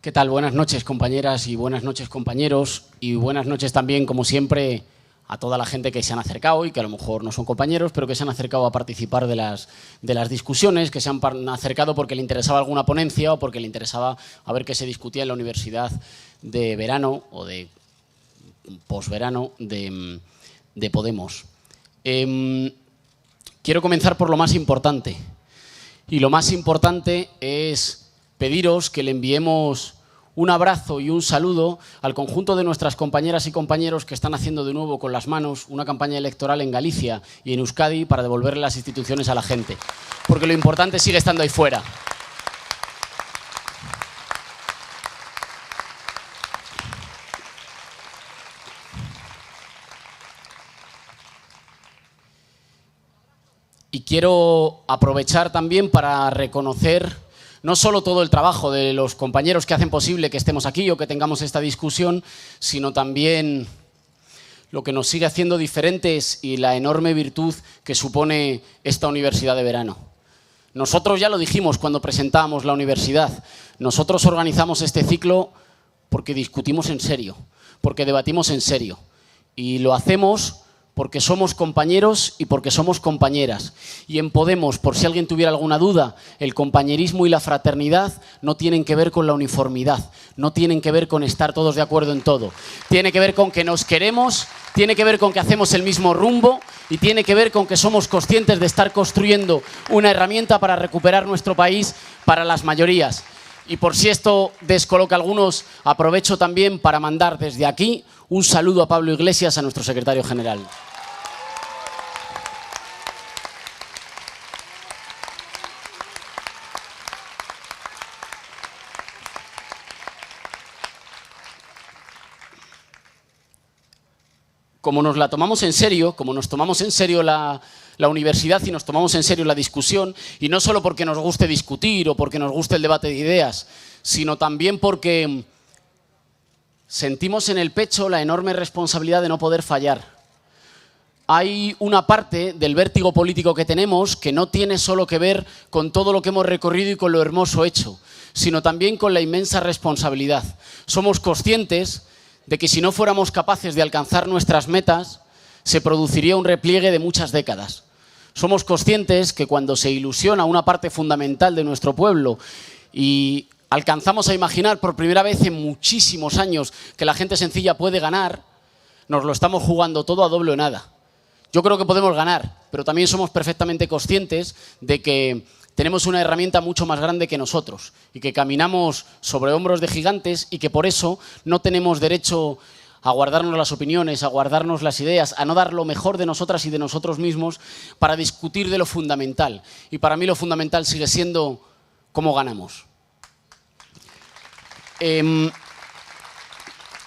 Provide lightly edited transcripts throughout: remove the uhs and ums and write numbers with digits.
¿Qué tal? Buenas noches, compañeras, y buenas noches, compañeros, y buenas noches también, como siempre, a toda la gente que se han acercado y que a lo mejor no son compañeros, pero que se han acercado a participar de las discusiones, que se han acercado porque le interesaba alguna ponencia o porque le interesaba a ver qué se discutía en la universidad de verano o de posverano de Podemos. Quiero comenzar por lo más importante, y lo más importante es pediros que le enviemos un abrazo y un saludo al conjunto de nuestras compañeras y compañeros que están haciendo de nuevo con las manos una campaña electoral en Galicia y en Euskadi para devolverle las instituciones a la gente, porque lo importante sigue estando ahí fuera. Y quiero aprovechar también para reconocer no solo todo el trabajo de los compañeros que hacen posible que estemos aquí o que tengamos esta discusión, sino también lo que nos sigue haciendo diferentes y la enorme virtud que supone esta universidad de verano. Nosotros ya lo dijimos cuando presentábamos la universidad. Nosotros organizamos este ciclo porque discutimos en serio, porque debatimos en serio. Y lo hacemos porque somos compañeros y porque somos compañeras. Y en Podemos, por si alguien tuviera alguna duda, el compañerismo y la fraternidad no tienen que ver con la uniformidad, no tienen que ver con estar todos de acuerdo en todo. Tiene que ver con que nos queremos, tiene que ver con que hacemos el mismo rumbo y tiene que ver con que somos conscientes de estar construyendo una herramienta para recuperar nuestro país para las mayorías. Y por si esto descoloca a algunos, aprovecho también para mandar desde aquí un saludo a Pablo Iglesias, a nuestro secretario general. Como nos la tomamos en serio, como nos tomamos en serio la universidad y nos tomamos en serio la discusión, y no solo porque nos guste discutir o porque nos guste el debate de ideas, sino también porque sentimos en el pecho la enorme responsabilidad de no poder fallar. Hay una parte del vértigo político que tenemos que no tiene solo que ver con todo lo que hemos recorrido y con lo hermoso hecho, sino también con la inmensa responsabilidad. Somos conscientes de que si no fuéramos capaces de alcanzar nuestras metas, se produciría un repliegue de muchas décadas. Somos conscientes que cuando se ilusiona una parte fundamental de nuestro pueblo y alcanzamos a imaginar por primera vez en muchísimos años que la gente sencilla puede ganar, nos lo estamos jugando todo a doble o nada. Yo creo que podemos ganar, pero también somos perfectamente conscientes de que tenemos una herramienta mucho más grande que nosotros y que caminamos sobre hombros de gigantes y que por eso no tenemos derecho a guardarnos las opiniones, a guardarnos las ideas, a no dar lo mejor de nosotras y de nosotros mismos para discutir de lo fundamental. Y para mí lo fundamental sigue siendo cómo ganamos.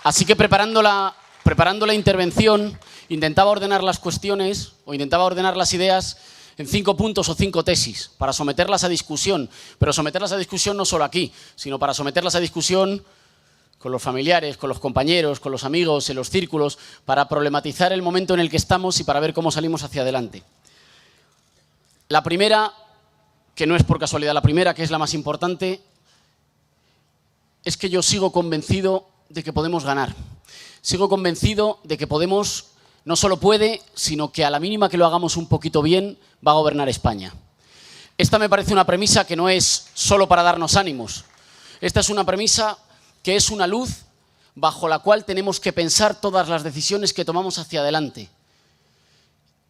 Así que preparando la intervención, intentaba ordenar las cuestiones o intentaba ordenar las ideas en 5 puntos o 5 tesis para someterlas a discusión, pero someterlas a discusión no solo aquí, sino para someterlas a discusión con los familiares, con los compañeros, con los amigos, en los círculos, para problematizar el momento en el que estamos y para ver cómo salimos hacia adelante. La primera, que no es por casualidad la primera, que es la más importante, es que yo sigo convencido de que podemos ganar. Sigo convencido de que Podemos no solo puede, sino que a la mínima que lo hagamos un poquito bien, va a gobernar España. Esta me parece una premisa que no es solo para darnos ánimos. Esta es una premisa que es una luz bajo la cual tenemos que pensar todas las decisiones que tomamos hacia adelante.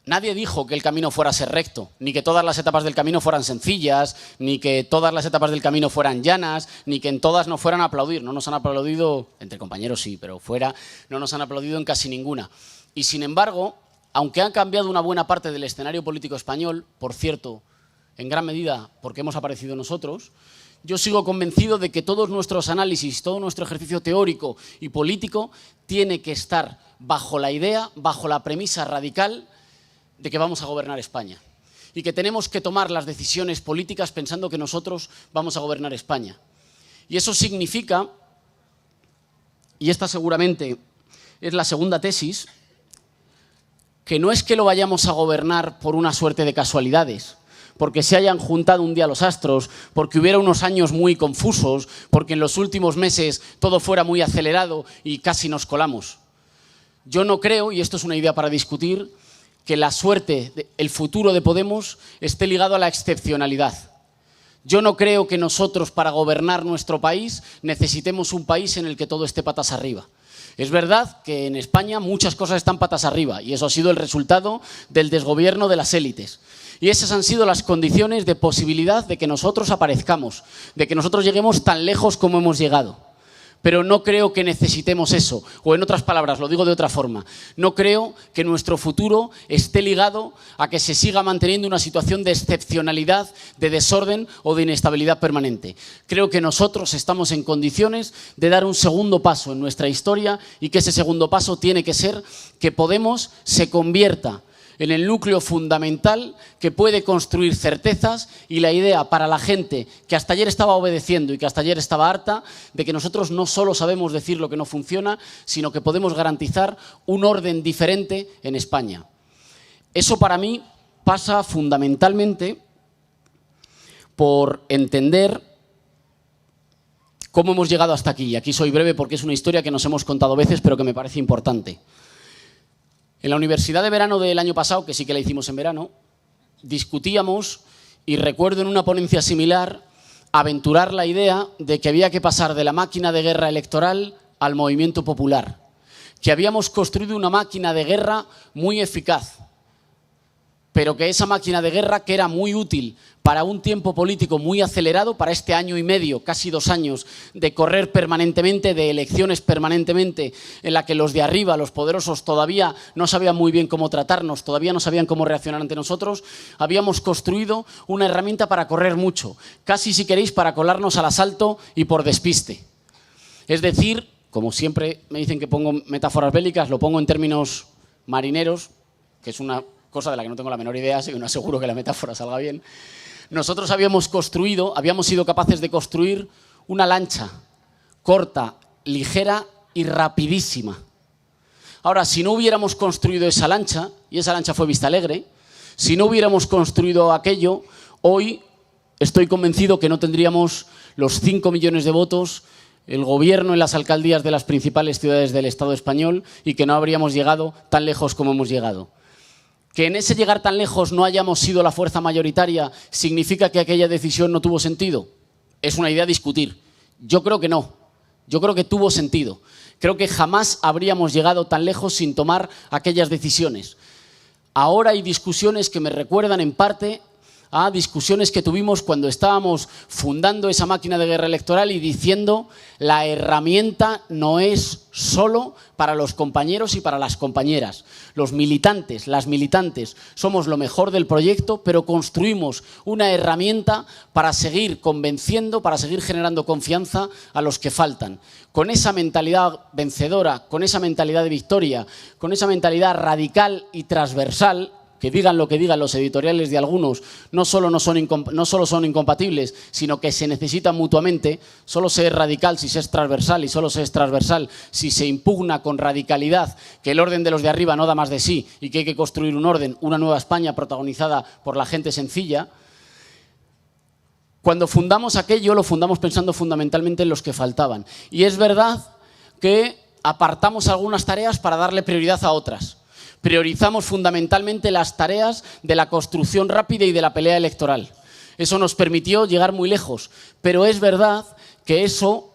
Nadie dijo que el camino fuera a ser recto, ni que todas las etapas del camino fueran sencillas, ni que todas las etapas del camino fueran llanas, ni que en todas nos fueran a aplaudir. No nos han aplaudido, entre compañeros sí, pero fuera no nos han aplaudido en casi ninguna. Y sin embargo, aunque han cambiado una buena parte del escenario político español, por cierto, en gran medida porque hemos aparecido nosotros, yo sigo convencido de que todos nuestros análisis, todo nuestro ejercicio teórico y político tiene que estar bajo la idea, bajo la premisa radical de que vamos a gobernar España y que tenemos que tomar las decisiones políticas pensando que nosotros vamos a gobernar España. Y eso significa, y esta seguramente es la segunda tesis, que no es que lo vayamos a gobernar por una suerte de casualidades, porque se hayan juntado un día los astros, porque hubiera unos años muy confusos, porque en los últimos meses todo fuera muy acelerado y casi nos colamos. Yo no creo, y esto es una idea para discutir, que la suerte, el futuro de Podemos esté ligado a la excepcionalidad. Yo no creo que nosotros, para gobernar nuestro país, necesitemos un país en el que todo esté patas arriba. Es verdad que en España muchas cosas están patas arriba y eso ha sido el resultado del desgobierno de las élites. Y esas han sido las condiciones de posibilidad de que nosotros aparezcamos, de que nosotros lleguemos tan lejos como hemos llegado. Pero no creo que necesitemos eso, o en otras palabras, lo digo de otra forma, no creo que nuestro futuro esté ligado a que se siga manteniendo una situación de excepcionalidad, de desorden o de inestabilidad permanente. Creo que nosotros estamos en condiciones de dar un segundo paso en nuestra historia y que ese segundo paso tiene que ser que Podemos se convierta en el núcleo fundamental que puede construir certezas y la idea para la gente que hasta ayer estaba obedeciendo y que hasta ayer estaba harta de que nosotros no solo sabemos decir lo que no funciona, sino que podemos garantizar un orden diferente en España. Eso para mí pasa fundamentalmente por entender cómo hemos llegado hasta aquí. Y aquí soy breve porque es una historia que nos hemos contado veces, pero que me parece importante. En la universidad de verano del año pasado, que sí que la hicimos en verano, discutíamos, y recuerdo en una ponencia similar, aventurar la idea de que había que pasar de la máquina de guerra electoral al movimiento popular, que habíamos construido una máquina de guerra muy eficaz, pero que esa máquina de guerra, que era muy útil para un tiempo político muy acelerado, para este año y medio, casi 2 años, de correr permanentemente, de elecciones permanentemente, en la que los de arriba, los poderosos, todavía no sabían muy bien cómo tratarnos, todavía no sabían cómo reaccionar ante nosotros, habíamos construido una herramienta para correr mucho, casi, si queréis, para colarnos al asalto y por despiste. Es decir, como siempre me dicen que pongo metáforas bélicas, lo pongo en términos marineros, que es una cosa de la que no tengo la menor idea, así que no aseguro que la metáfora salga bien. Nosotros habíamos sido capaces de construir una lancha corta, ligera y rapidísima. Ahora, si no hubiéramos construido esa lancha, y esa lancha fue Vistalegre, si no hubiéramos construido aquello, hoy estoy convencido que no tendríamos los 5 millones de votos, el gobierno en las alcaldías de las principales ciudades del Estado español y que no habríamos llegado tan lejos como hemos llegado. Que en ese llegar tan lejos no hayamos sido la fuerza mayoritaria, ¿significa que aquella decisión no tuvo sentido? Es una idea a discutir. Yo creo que no. Yo creo que tuvo sentido. Creo que jamás habríamos llegado tan lejos sin tomar aquellas decisiones. Ahora hay discusiones que me recuerdan en parte a discusiones que tuvimos cuando estábamos fundando esa máquina de guerra electoral y diciendo la herramienta no es solo para los compañeros y para las compañeras. Los militantes, las militantes, somos lo mejor del proyecto, pero construimos una herramienta para seguir convenciendo, para seguir generando confianza a los que faltan. Con esa mentalidad vencedora, con esa mentalidad de victoria, con esa mentalidad radical y transversal, que digan lo que digan los editoriales de algunos, no solo son incompatibles, sino que se necesitan mutuamente. Solo se es radical si se es transversal y solo se es transversal si se impugna con radicalidad que el orden de los de arriba no da más de sí y que hay que construir un orden, una nueva España protagonizada por la gente sencilla. Cuando fundamos aquello, lo fundamos pensando fundamentalmente en los que faltaban. Y es verdad que apartamos algunas tareas para darle prioridad a otras. Priorizamos fundamentalmente las tareas de la construcción rápida y de la pelea electoral. Eso nos permitió llegar muy lejos, pero es verdad que eso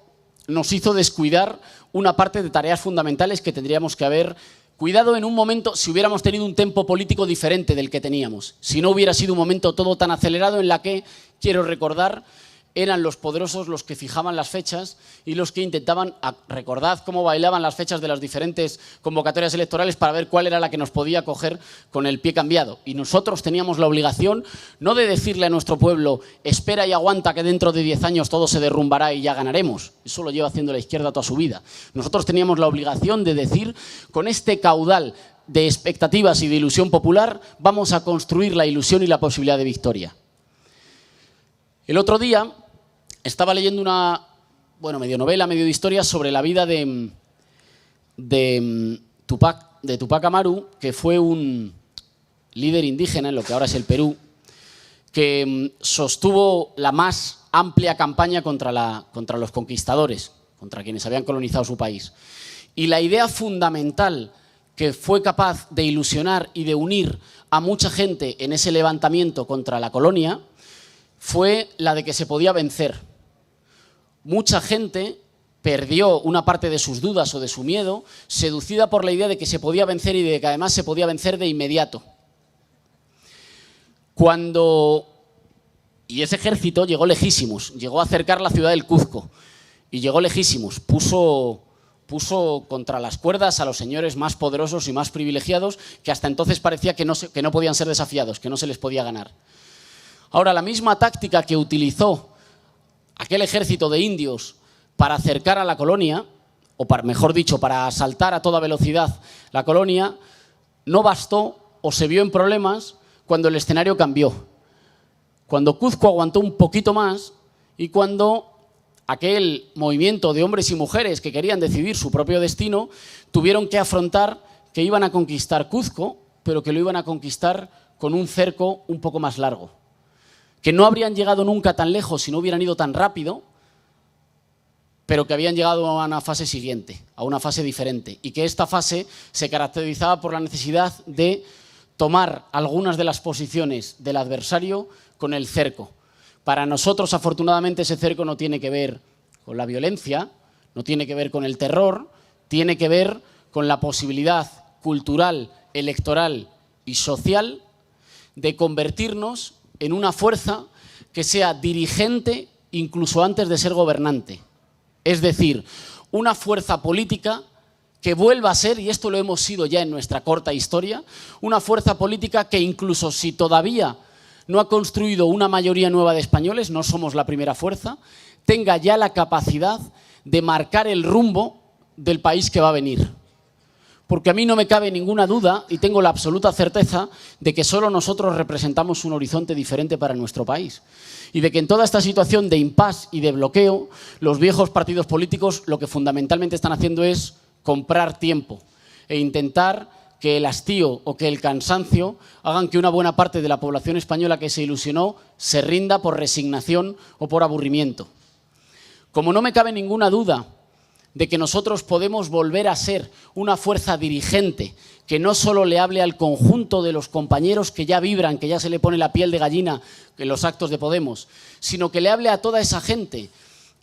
nos hizo descuidar una parte de tareas fundamentales que tendríamos que haber cuidado en un momento si hubiéramos tenido un tempo político diferente del que teníamos. Si no hubiera sido un momento todo tan acelerado en la que, quiero recordar, eran los poderosos los que fijaban las fechas y los que intentaban, recordad cómo bailaban las fechas de las diferentes convocatorias electorales para ver cuál era la que nos podía coger con el pie cambiado. Y nosotros teníamos la obligación no de decirle a nuestro pueblo espera y aguanta que dentro de 10 años todo se derrumbará y ya ganaremos. Eso lo lleva haciendo la izquierda toda su vida. Nosotros teníamos la obligación de decir con este caudal de expectativas y de ilusión popular vamos a construir la ilusión y la posibilidad de victoria. El otro día estaba leyendo una, medio novela, medio de historia sobre la vida de Tupac Amaru, que fue un líder indígena en lo que ahora es el Perú, que sostuvo la más amplia campaña contra los conquistadores, contra quienes habían colonizado su país. Y la idea fundamental que fue capaz de ilusionar y de unir a mucha gente en ese levantamiento contra la colonia fue la de que se podía vencer. Mucha gente perdió una parte de sus dudas o de su miedo, seducida por la idea de que se podía vencer y de que además se podía vencer de inmediato. Y ese ejército llegó lejísimos, llegó a cercar la ciudad del Cuzco y llegó lejísimos, puso contra las cuerdas a los señores más poderosos y más privilegiados que hasta entonces parecía que no podían ser desafiados, que no se les podía ganar. Ahora, la misma táctica que utilizó aquel ejército de indios para acercar a la colonia, o mejor dicho, para asaltar a toda velocidad la colonia, no bastó o se vio en problemas cuando el escenario cambió. Cuando Cuzco aguantó un poquito más y cuando aquel movimiento de hombres y mujeres que querían decidir su propio destino tuvieron que afrontar que iban a conquistar Cuzco, pero que lo iban a conquistar con un cerco un poco más largo. Que no habrían llegado nunca tan lejos si no hubieran ido tan rápido, pero que habían llegado a una fase siguiente, a una fase diferente, y que esta fase se caracterizaba por la necesidad de tomar algunas de las posiciones del adversario con el cerco. Para nosotros, afortunadamente, ese cerco no tiene que ver con la violencia, no tiene que ver con el terror, tiene que ver con la posibilidad cultural, electoral y social de convertirnos en una fuerza que sea dirigente incluso antes de ser gobernante. Es decir, una fuerza política que vuelva a ser, y esto lo hemos sido ya en nuestra corta historia, una fuerza política que incluso si todavía no ha construido una mayoría nueva de españoles, no somos la primera fuerza, tenga ya la capacidad de marcar el rumbo del país que va a venir. Porque a mí no me cabe ninguna duda y tengo la absoluta certeza de que solo nosotros representamos un horizonte diferente para nuestro país. Y de que en toda esta situación de impasse y de bloqueo, los viejos partidos políticos lo que fundamentalmente están haciendo es comprar tiempo e intentar que el hastío o que el cansancio hagan que una buena parte de la población española que se ilusionó se rinda por resignación o por aburrimiento. Como no me cabe ninguna duda de que nosotros podemos volver a ser una fuerza dirigente que no solo le hable al conjunto de los compañeros que ya vibran, que ya se le pone la piel de gallina en los actos de Podemos, sino que le hable a toda esa gente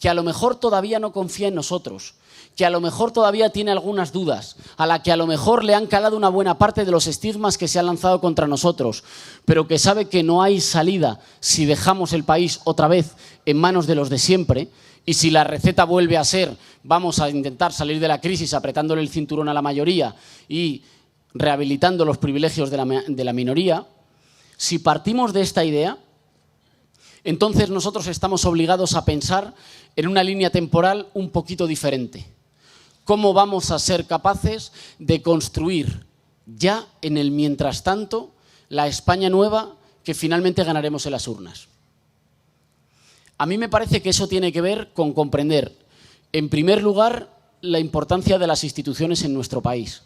que a lo mejor todavía no confía en nosotros, que a lo mejor todavía tiene algunas dudas, a la que a lo mejor le han calado una buena parte de los estigmas que se han lanzado contra nosotros, pero que sabe que no hay salida si dejamos el país otra vez en manos de los de siempre. Y si la receta vuelve a ser, vamos a intentar salir de la crisis apretándole el cinturón a la mayoría y rehabilitando los privilegios de la minoría, si partimos de esta idea, entonces nosotros estamos obligados a pensar en una línea temporal un poquito diferente. ¿Cómo vamos a ser capaces de construir ya en el mientras tanto la España nueva que finalmente ganaremos en las urnas? A mí me parece que eso tiene que ver con comprender, en primer lugar, la importancia de las instituciones en nuestro país.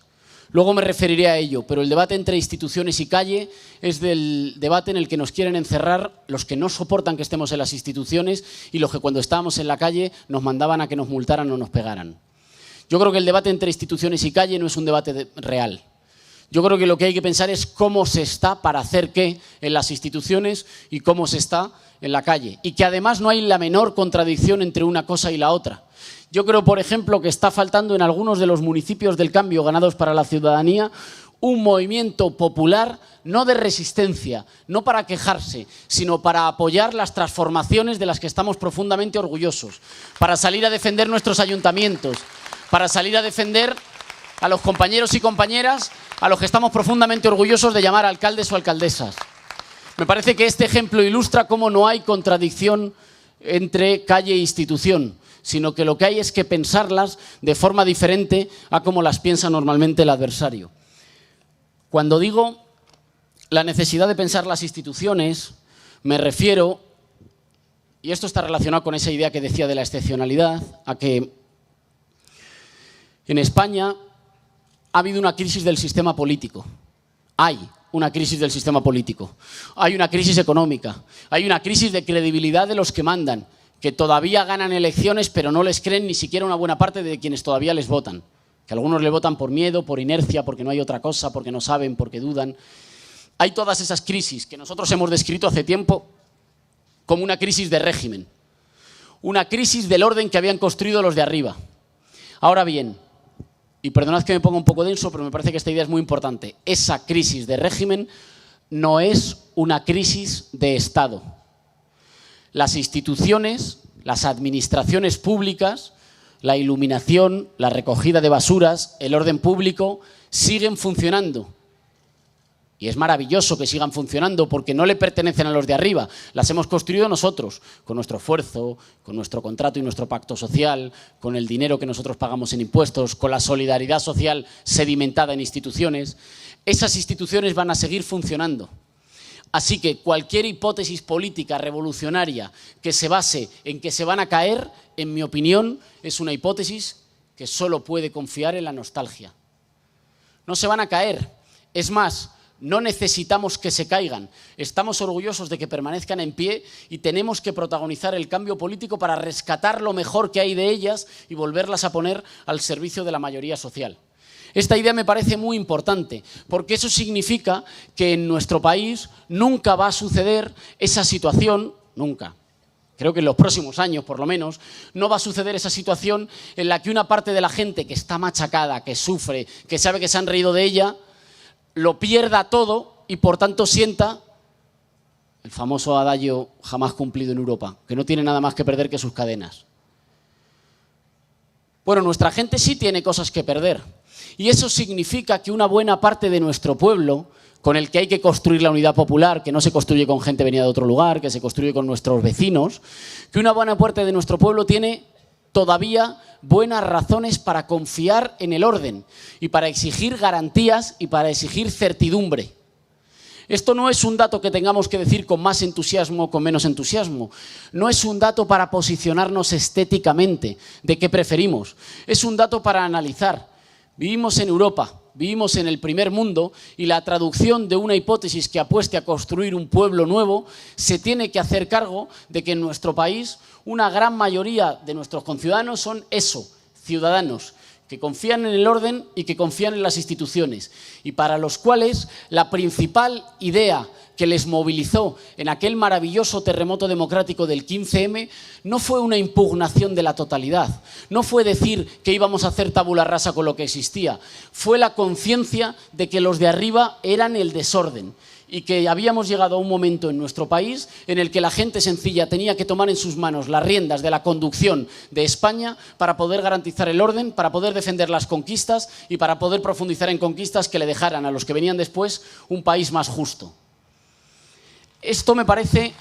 Luego me referiré a ello, pero el debate entre instituciones y calle es del debate en el que nos quieren encerrar los que no soportan que estemos en las instituciones y los que cuando estábamos en la calle nos mandaban a que nos multaran o nos pegaran. Yo creo que el debate entre instituciones y calle no es un debate real. Yo creo que lo que hay que pensar es cómo se está para hacer qué en las instituciones y cómo se está en la calle. Y que además no hay la menor contradicción entre una cosa y la otra. Yo creo, por ejemplo, que está faltando en algunos de los municipios del cambio ganados para la ciudadanía un movimiento popular, no de resistencia, no para quejarse, sino para apoyar las transformaciones de las que estamos profundamente orgullosos, para salir a defender nuestros ayuntamientos, para salir a defender a los compañeros y compañeras a los que estamos profundamente orgullosos de llamar alcaldes o alcaldesas. Me parece que este ejemplo ilustra cómo no hay contradicción entre calle e institución, sino que lo que hay es que pensarlas de forma diferente a como las piensa normalmente el adversario. Cuando digo la necesidad de pensar las instituciones, me refiero, y esto está relacionado con esa idea que decía de la excepcionalidad, a que en España ha habido una crisis del sistema político. Hay una crisis del sistema político, hay una crisis económica, hay una crisis de credibilidad de los que mandan, que todavía ganan elecciones pero no les creen ni siquiera una buena parte de quienes todavía les votan. Que algunos le votan por miedo, por inercia, porque no hay otra cosa, porque no saben, porque dudan. Hay todas esas crisis que nosotros hemos descrito hace tiempo como una crisis de régimen, una crisis del orden que habían construido los de arriba. Ahora bien, y perdonad que me ponga un poco denso, pero me parece que esta idea es muy importante, esa crisis de régimen no es una crisis de Estado. Las instituciones, las administraciones públicas, la iluminación, la recogida de basuras, el orden público, siguen funcionando. Y es maravilloso que sigan funcionando porque no le pertenecen a los de arriba. Las hemos construido nosotros, con nuestro esfuerzo, con nuestro contrato y nuestro pacto social, con el dinero que nosotros pagamos en impuestos, con la solidaridad social sedimentada en instituciones. Esas instituciones van a seguir funcionando. Así que cualquier hipótesis política revolucionaria que se base en que se van a caer, en mi opinión, es una hipótesis que solo puede confiar en la nostalgia. No se van a caer. Es más, no necesitamos que se caigan. Estamos orgullosos de que permanezcan en pie y tenemos que protagonizar el cambio político para rescatar lo mejor que hay de ellas y volverlas a poner al servicio de la mayoría social. Esta idea me parece muy importante, porque eso significa que en nuestro país nunca va a suceder esa situación, nunca. Creo que en los próximos años, por lo menos, no va a suceder esa situación en la que una parte de la gente que está machacada, que sufre, que sabe que se han reído de ella, lo pierda todo y por tanto sienta el famoso adagio jamás cumplido en Europa, que no tiene nada más que perder que sus cadenas. Bueno, nuestra gente sí tiene cosas que perder. Y eso significa que una buena parte de nuestro pueblo, con el que hay que construir la unidad popular, que no se construye con gente venida de otro lugar, que se construye con nuestros vecinos, que una buena parte de nuestro pueblo tiene todavía buenas razones para confiar en el orden y para exigir garantías y para exigir certidumbre. Esto no es un dato que tengamos que decir con más entusiasmo o con menos entusiasmo. No es un dato para posicionarnos estéticamente de qué preferimos. Es un dato para analizar. Vivimos en Europa, vivimos en el primer mundo y la traducción de una hipótesis que apueste a construir un pueblo nuevo se tiene que hacer cargo de que en nuestro país una gran mayoría de nuestros conciudadanos son eso, ciudadanos, que confían en el orden y que confían en las instituciones y para los cuales la principal idea que les movilizó en aquel maravilloso terremoto democrático del 15M no fue una impugnación de la totalidad, no fue decir que íbamos a hacer tabula rasa con lo que existía, fue la conciencia de que los de arriba eran el desorden y que habíamos llegado a un momento en nuestro país en el que la gente sencilla tenía que tomar en sus manos las riendas de la conducción de España para poder garantizar el orden, para poder defender las conquistas y para poder profundizar en conquistas que le dejaran a los que venían después un país más justo. Esto me parece...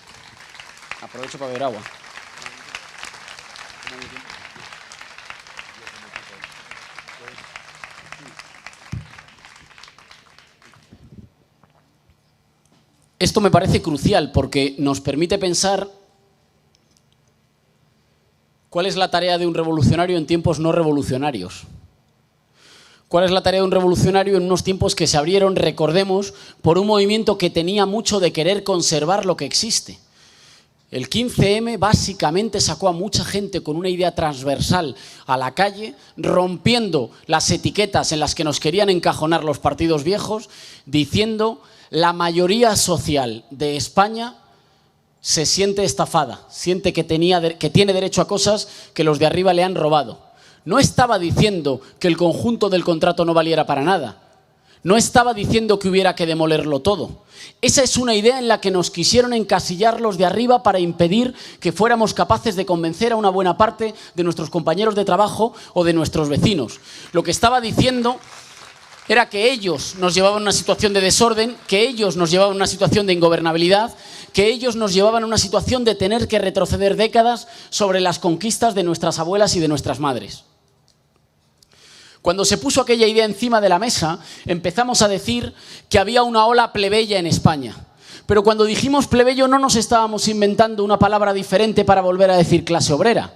Aprovecho para beber agua. Esto me parece crucial porque nos permite pensar cuál es la tarea de un revolucionario en tiempos no revolucionarios. ¿Cuál es la tarea de un revolucionario en unos tiempos que se abrieron, recordemos, por un movimiento que tenía mucho de querer conservar lo que existe? El 15M básicamente sacó a mucha gente con una idea transversal a la calle, rompiendo las etiquetas en las que nos querían encajonar los partidos viejos, diciendo la mayoría social de España se siente estafada, siente que tiene derecho a cosas que los de arriba le han robado. No estaba diciendo que el conjunto del contrato no valiera para nada. No estaba diciendo que hubiera que demolerlo todo. Esa es una idea en la que nos quisieron encasillar los de arriba para impedir que fuéramos capaces de convencer a una buena parte de nuestros compañeros de trabajo o de nuestros vecinos. Lo que estaba diciendo era que ellos nos llevaban a una situación de desorden, que ellos nos llevaban a una situación de ingobernabilidad, que ellos nos llevaban a una situación de tener que retroceder décadas sobre las conquistas de nuestras abuelas y de nuestras madres. Cuando se puso aquella idea encima de la mesa, empezamos a decir que había una ola plebeya en España. Pero cuando dijimos plebeyo no nos estábamos inventando una palabra diferente para volver a decir clase obrera.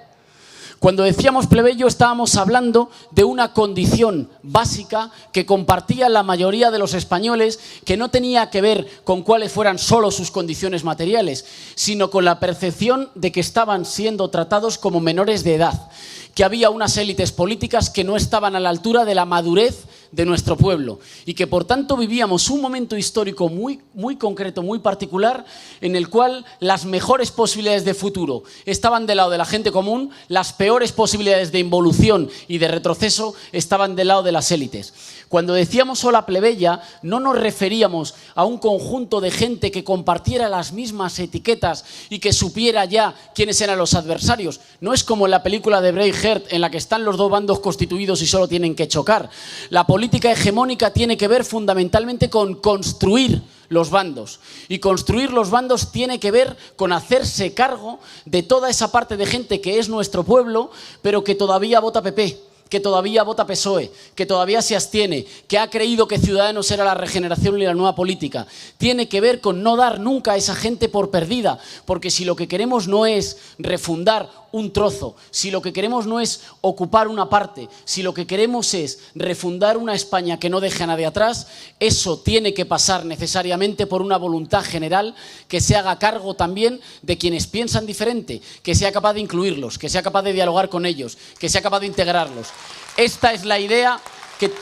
Cuando decíamos plebeyo estábamos hablando de una condición básica que compartía la mayoría de los españoles, que no tenía que ver con cuáles fueran solo sus condiciones materiales, sino con la percepción de que estaban siendo tratados como menores de edad, que había unas élites políticas que no estaban a la altura de la madurez de nuestro pueblo y que por tanto vivíamos un momento histórico muy concreto, muy particular, en el cual las mejores posibilidades de futuro estaban del lado de la gente común, las peores posibilidades de involución y de retroceso estaban del lado de las élites. Cuando decíamos ola plebeya, no nos referíamos a un conjunto de gente que compartiera las mismas etiquetas y que supiera ya quiénes eran los adversarios. No es como en la película de Braveheart, en la que están los dos bandos constituidos y solo tienen que chocar. La política hegemónica tiene que ver fundamentalmente con construir los bandos. Y construir los bandos tiene que ver con hacerse cargo de toda esa parte de gente que es nuestro pueblo, pero que todavía vota PP, que todavía vota PSOE, que todavía se abstiene, que ha creído que Ciudadanos era la regeneración y la nueva política. Tiene que ver con no dar nunca a esa gente por perdida, porque si lo que queremos no es refundar un trozo, si lo que queremos no es ocupar una parte, si lo que queremos es refundar una España que no deje a nadie atrás, eso tiene que pasar necesariamente por una voluntad general que se haga cargo también de quienes piensan diferente, que sea capaz de incluirlos, que sea capaz de dialogar con ellos, que sea capaz de integrarlos. Esta es la idea que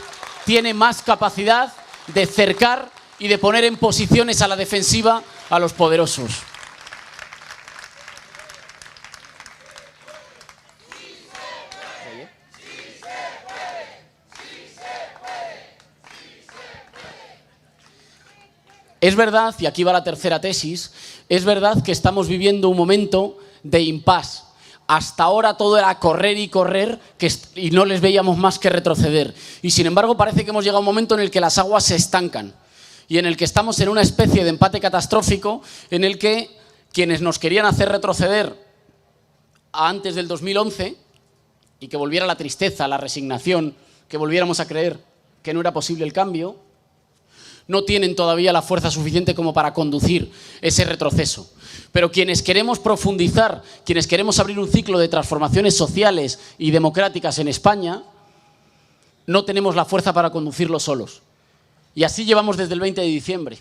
tiene más capacidad de cercar y de poner en posiciones a la defensiva a los poderosos. Es verdad, y aquí va la tercera tesis, es verdad que estamos viviendo un momento de impasse. Hasta ahora todo era correr y correr y no les veíamos más que retroceder. Y sin embargo parece que hemos llegado a un momento en el que las aguas se estancan y en el que estamos en una especie de empate catastrófico en el que quienes nos querían hacer retroceder a antes del 2011 y que volviera la tristeza, la resignación, que volviéramos a creer que no era posible el cambio, no tienen todavía la fuerza suficiente como para conducir ese retroceso. Pero quienes queremos profundizar, quienes queremos abrir un ciclo de transformaciones sociales y democráticas en España, no tenemos la fuerza para conducirlo solos. Y así llevamos desde el 20 de diciembre.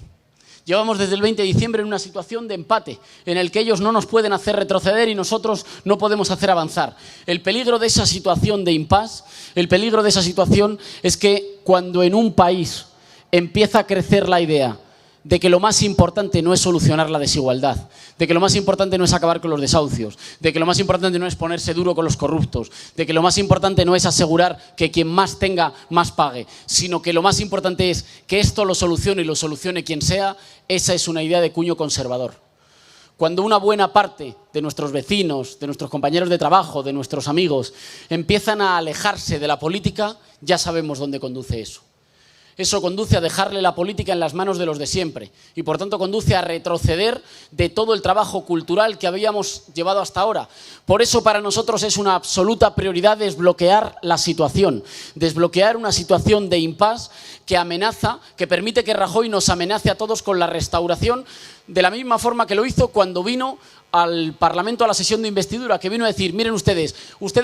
Llevamos desde el 20 de diciembre en una situación de empate, en el que ellos no nos pueden hacer retroceder y nosotros no podemos hacer avanzar. El peligro de esa situación de impasse, el peligro de esa situación es que cuando en un país empieza a crecer la idea de que lo más importante no es solucionar la desigualdad, de que lo más importante no es acabar con los desahucios, de que lo más importante no es ponerse duro con los corruptos, de que lo más importante no es asegurar que quien más tenga, más pague, sino que lo más importante es que esto lo solucione y lo solucione quien sea. Esa es una idea de cuño conservador. Cuando una buena parte de nuestros vecinos, de nuestros compañeros de trabajo, de nuestros amigos, empiezan a alejarse de la política, ya sabemos dónde conduce eso. Eso conduce a dejarle la política en las manos de los de siempre y por tanto conduce a retroceder de todo el trabajo cultural que habíamos llevado hasta ahora. Por eso para nosotros es una absoluta prioridad desbloquear la situación, desbloquear una situación de impasse que amenaza, que permite que Rajoy nos amenace a todos con la restauración de la misma forma que lo hizo cuando vino al Parlamento a la sesión de investidura, que vino a decir: miren ustedes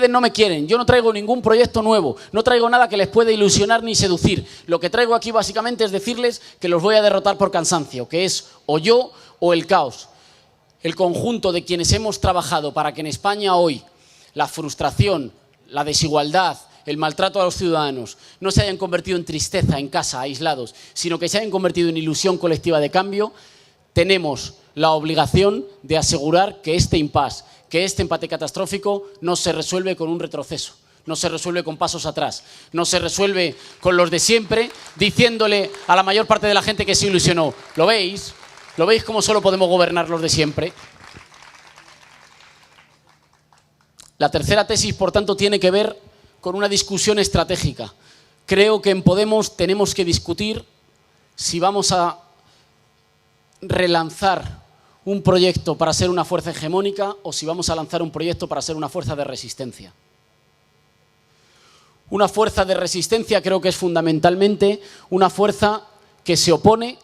no me quieren, yo no traigo ningún proyecto nuevo, no traigo nada que les pueda ilusionar ni seducir. Lo que traigo aquí básicamente es decirles que los voy a derrotar por cansancio, que es o yo o el caos. El conjunto de quienes hemos trabajado para que en España hoy la frustración, la desigualdad, el maltrato a los ciudadanos no se hayan convertido en tristeza en casa, aislados, sino que se hayan convertido en ilusión colectiva de cambio, tenemos la obligación de asegurar que este impasse, que este empate catastrófico no se resuelve con un retroceso, no se resuelve con pasos atrás, no se resuelve con los de siempre diciéndole a la mayor parte de la gente que se ilusionó: ¿lo veis? ¿Lo veis cómo solo podemos gobernar los de siempre? La tercera tesis, por tanto, tiene que ver con una discusión estratégica. Creo que en Podemos tenemos que discutir si vamos a relanzar un proyecto para ser una fuerza hegemónica o si vamos a lanzar un proyecto para ser una fuerza de resistencia. Una fuerza de resistencia creo que es fundamentalmente una fuerza que se opone,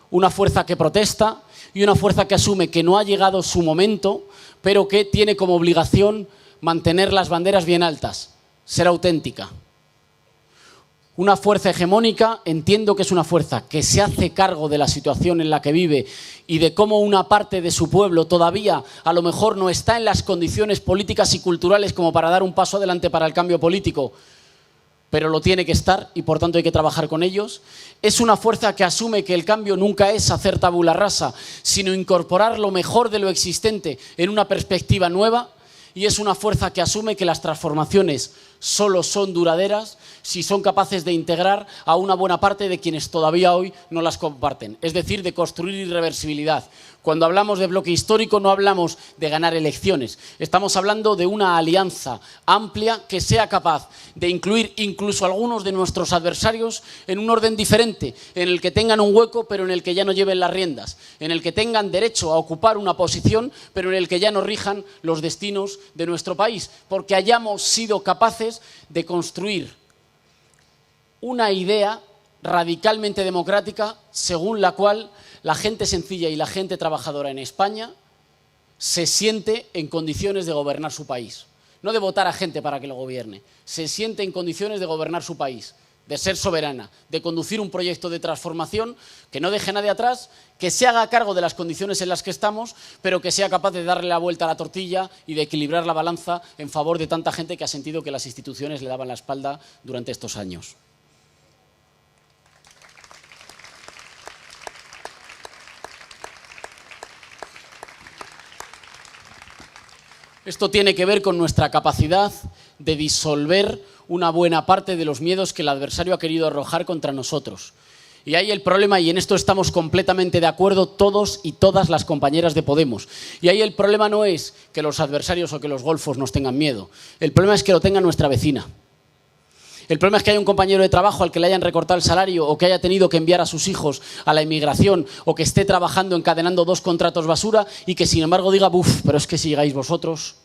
una fuerza que protesta y una fuerza que asume que no ha llegado su momento, pero que tiene como obligación mantener las banderas bien altas, ser auténtica. Una fuerza hegemónica, entiendo que es una fuerza que se hace cargo de la situación en la que vive y de cómo una parte de su pueblo todavía a lo mejor no está en las condiciones políticas y culturales como para dar un paso adelante para el cambio político, pero lo tiene que estar y por tanto hay que trabajar con ellos. Es una fuerza que asume que el cambio nunca es hacer tabula rasa, sino incorporar lo mejor de lo existente en una perspectiva nueva, y es una fuerza que asume que las transformaciones solo son duraderas si son capaces de integrar a una buena parte de quienes todavía hoy no las comparten, es decir, de construir irreversibilidad. Cuando hablamos de bloque histórico no hablamos de ganar elecciones, estamos hablando de una alianza amplia que sea capaz de incluir incluso a algunos de nuestros adversarios en un orden diferente, en el que tengan un hueco pero en el que ya no lleven las riendas, en el que tengan derecho a ocupar una posición pero en el que ya no rijan los destinos de nuestro país, porque hayamos sido capaces de construir una idea radicalmente democrática según la cual la gente sencilla y la gente trabajadora en España se siente en condiciones de gobernar su país. No de votar a gente para que lo gobierne, se siente en condiciones de gobernar su país, de ser soberana, de conducir un proyecto de transformación que no deje a nadie atrás, que se haga cargo de las condiciones en las que estamos, pero que sea capaz de darle la vuelta a la tortilla y de equilibrar la balanza en favor de tanta gente que ha sentido que las instituciones le daban la espalda durante estos años. Esto tiene que ver con nuestra capacidad de disolver una buena parte de los miedos que el adversario ha querido arrojar contra nosotros. Y ahí el problema, y en esto estamos completamente de acuerdo todos y todas las compañeras de Podemos, y ahí el problema no es que los adversarios o que los golfos nos tengan miedo, el problema es que lo tenga nuestra vecina. El problema es que haya un compañero de trabajo al que le hayan recortado el salario o que haya tenido que enviar a sus hijos a la inmigración o que esté trabajando encadenando 2 contratos basura y que sin embargo diga, buf, pero es que si llegáis vosotros.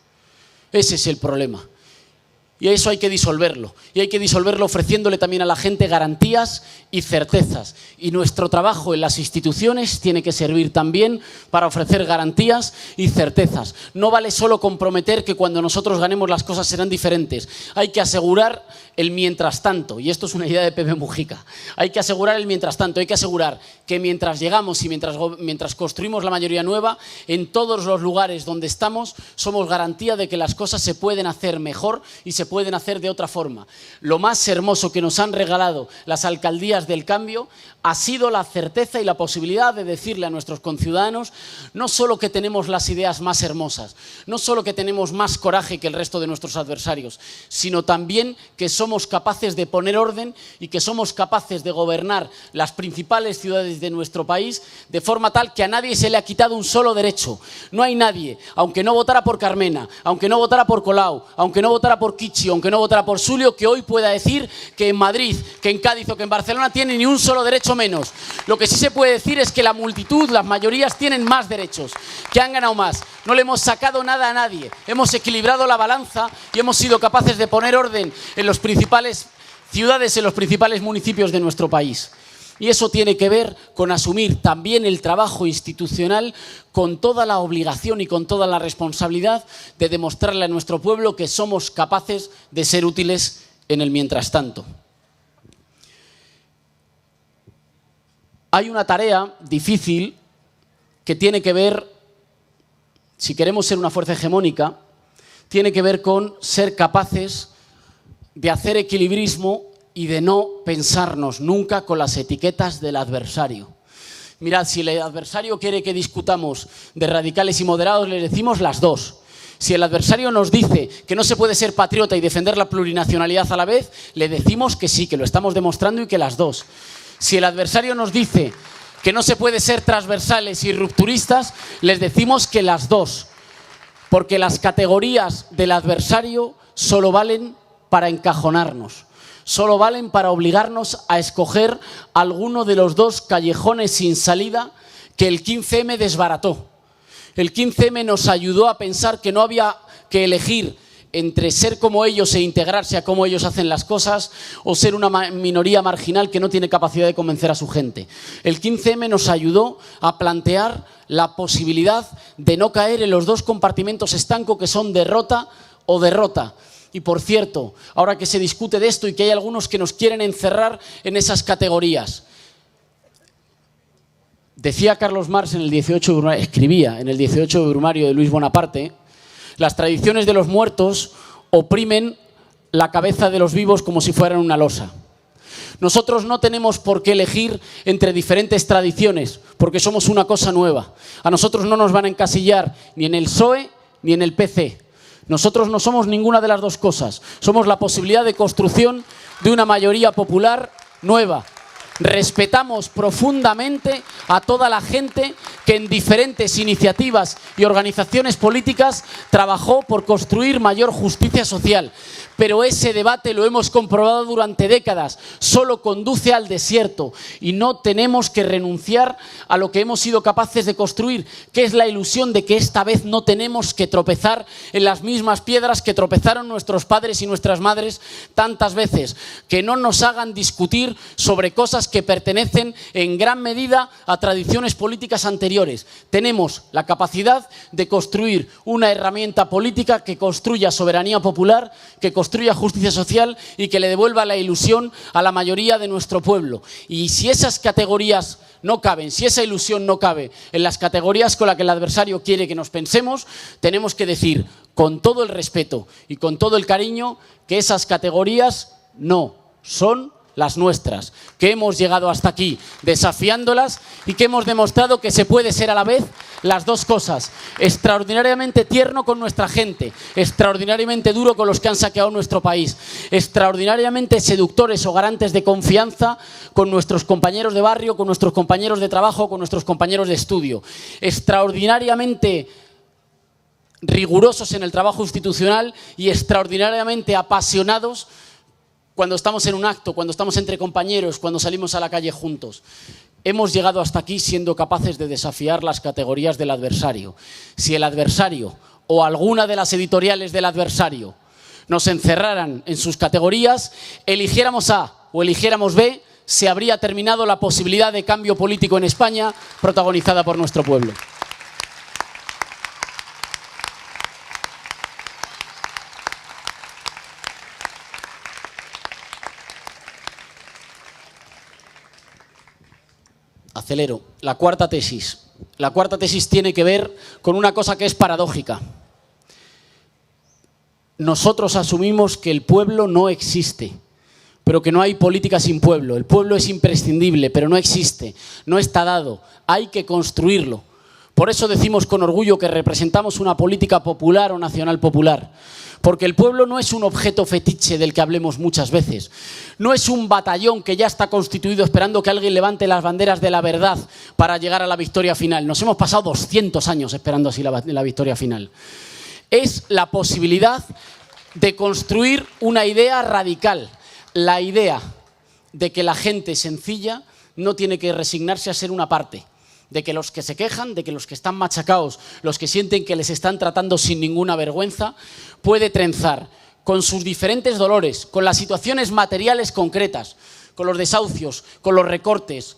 Ese es el problema. Y eso hay que disolverlo. Y hay que disolverlo ofreciéndole también a la gente garantías y certezas. Y nuestro trabajo en las instituciones tiene que servir también para ofrecer garantías y certezas. No vale solo comprometer que cuando nosotros ganemos las cosas serán diferentes. Hay que asegurar el mientras tanto. Y esto es una idea de Pepe Mujica. Hay que asegurar el mientras tanto. Hay que asegurar que mientras llegamos y mientras construimos la mayoría nueva, en todos los lugares donde estamos, somos garantía de que las cosas se pueden hacer mejor y se pueden hacer de otra forma. Lo más hermoso que nos han regalado las alcaldías del cambio ha sido la certeza y la posibilidad de decirle a nuestros conciudadanos no solo que tenemos las ideas más hermosas, no solo que tenemos más coraje que el resto de nuestros adversarios, sino también que somos capaces de poner orden y que somos capaces de gobernar las principales ciudades de nuestro país de forma tal que a nadie se le ha quitado un solo derecho. No hay nadie, aunque no votara por Carmena, aunque no votara por Colau, aunque no votara por Kichi, aunque no votara por Sulio, que hoy pueda decir que en Madrid, que en Cádiz o que en Barcelona tiene ni un solo derecho menos. Lo que sí se puede decir es que la multitud, las mayorías tienen más derechos, que han ganado más. No le hemos sacado nada a nadie, hemos equilibrado la balanza y hemos sido capaces de poner orden en las principales ciudades, en los principales municipios de nuestro país. Y eso tiene que ver con asumir también el trabajo institucional con toda la obligación y con toda la responsabilidad de demostrarle a nuestro pueblo que somos capaces de ser útiles en el mientras tanto. Hay una tarea difícil que tiene que ver, si queremos ser una fuerza hegemónica, tiene que ver con ser capaces de hacer equilibrismo y de no pensarnos nunca con las etiquetas del adversario. Mirad, si el adversario quiere que discutamos de radicales y moderados, les decimos las dos. Si el adversario nos dice que no se puede ser patriota y defender la plurinacionalidad a la vez, le decimos que sí, que lo estamos demostrando y que las dos. Si el adversario nos dice que no se puede ser transversales y rupturistas, les decimos que las dos. Porque las categorías del adversario solo valen para encajonarnos. Solo valen para obligarnos a escoger alguno de los 2 callejones sin salida que el 15M desbarató. El 15M nos ayudó a pensar que no había que elegir entre ser como ellos e integrarse a cómo ellos hacen las cosas o ser una minoría marginal que no tiene capacidad de convencer a su gente. El 15M nos ayudó a plantear la posibilidad de no caer en los 2 compartimentos estancos que son derrota o derrota. Y por cierto, ahora que se discute de esto y que hay algunos que nos quieren encerrar en esas categorías, decía Carlos Marx en el 18 de Brumario, escribía en el 18 de Brumario de Luis Bonaparte, las tradiciones de los muertos oprimen la cabeza de los vivos como si fueran una losa. Nosotros no tenemos por qué elegir entre diferentes tradiciones, porque somos una cosa nueva. A nosotros no nos van a encasillar ni en el PSOE ni en el PC. Nosotros no somos ninguna de las dos cosas. Somos la posibilidad de construcción de una mayoría popular nueva. Respetamos profundamente a toda la gente que en diferentes iniciativas y organizaciones políticas trabajó por construir mayor justicia social. Pero ese debate, lo hemos comprobado durante décadas, solo conduce al desierto y no tenemos que renunciar a lo que hemos sido capaces de construir, que es la ilusión de que esta vez no tenemos que tropezar en las mismas piedras que tropezaron nuestros padres y nuestras madres tantas veces, que no nos hagan discutir sobre cosas que pertenecen en gran medida a tradiciones políticas anteriores. Tenemos la capacidad de construir una herramienta política que construya soberanía popular, que construya justicia social y que le devuelva la ilusión a la mayoría de nuestro pueblo. Y si esas categorías no caben, si esa ilusión no cabe en las categorías con las que el adversario quiere que nos pensemos, tenemos que decir con todo el respeto y con todo el cariño que esas categorías no son las nuestras, que hemos llegado hasta aquí desafiándolas y que hemos demostrado que se puede ser a la vez las dos cosas: extraordinariamente tierno con nuestra gente, extraordinariamente duro con los que han saqueado nuestro país, extraordinariamente seductores o garantes de confianza con nuestros compañeros de barrio, con nuestros compañeros de trabajo, con nuestros compañeros de estudio, extraordinariamente rigurosos en el trabajo institucional y extraordinariamente apasionados cuando estamos en un acto, cuando estamos entre compañeros, cuando salimos a la calle juntos. Hemos llegado hasta aquí siendo capaces de desafiar las categorías del adversario. Si el adversario o alguna de las editoriales del adversario nos encerraran en sus categorías, eligiéramos A o eligiéramos B, se habría terminado la posibilidad de cambio político en España protagonizada por nuestro pueblo. Acelero. La cuarta tesis. La cuarta tesis tiene que ver con una cosa que es paradójica. Nosotros asumimos que el pueblo no existe, pero que no hay política sin pueblo. El pueblo es imprescindible, pero no existe, no está dado, hay que construirlo. Por eso decimos con orgullo que representamos una política popular o nacional popular. Porque el pueblo no es un objeto fetiche del que hablemos muchas veces. No es un batallón que ya está constituido esperando que alguien levante las banderas de la verdad para llegar a la victoria final. Nos hemos pasado 200 años esperando así la victoria final. Es la posibilidad de construir una idea radical. La idea de que la gente sencilla no tiene que resignarse a ser una parte. De que los que se quejan, de que los que están machacados, los que sienten que les están tratando sin ninguna vergüenza, puede trenzar con sus diferentes dolores, con las situaciones materiales concretas, con los desahucios, con los recortes,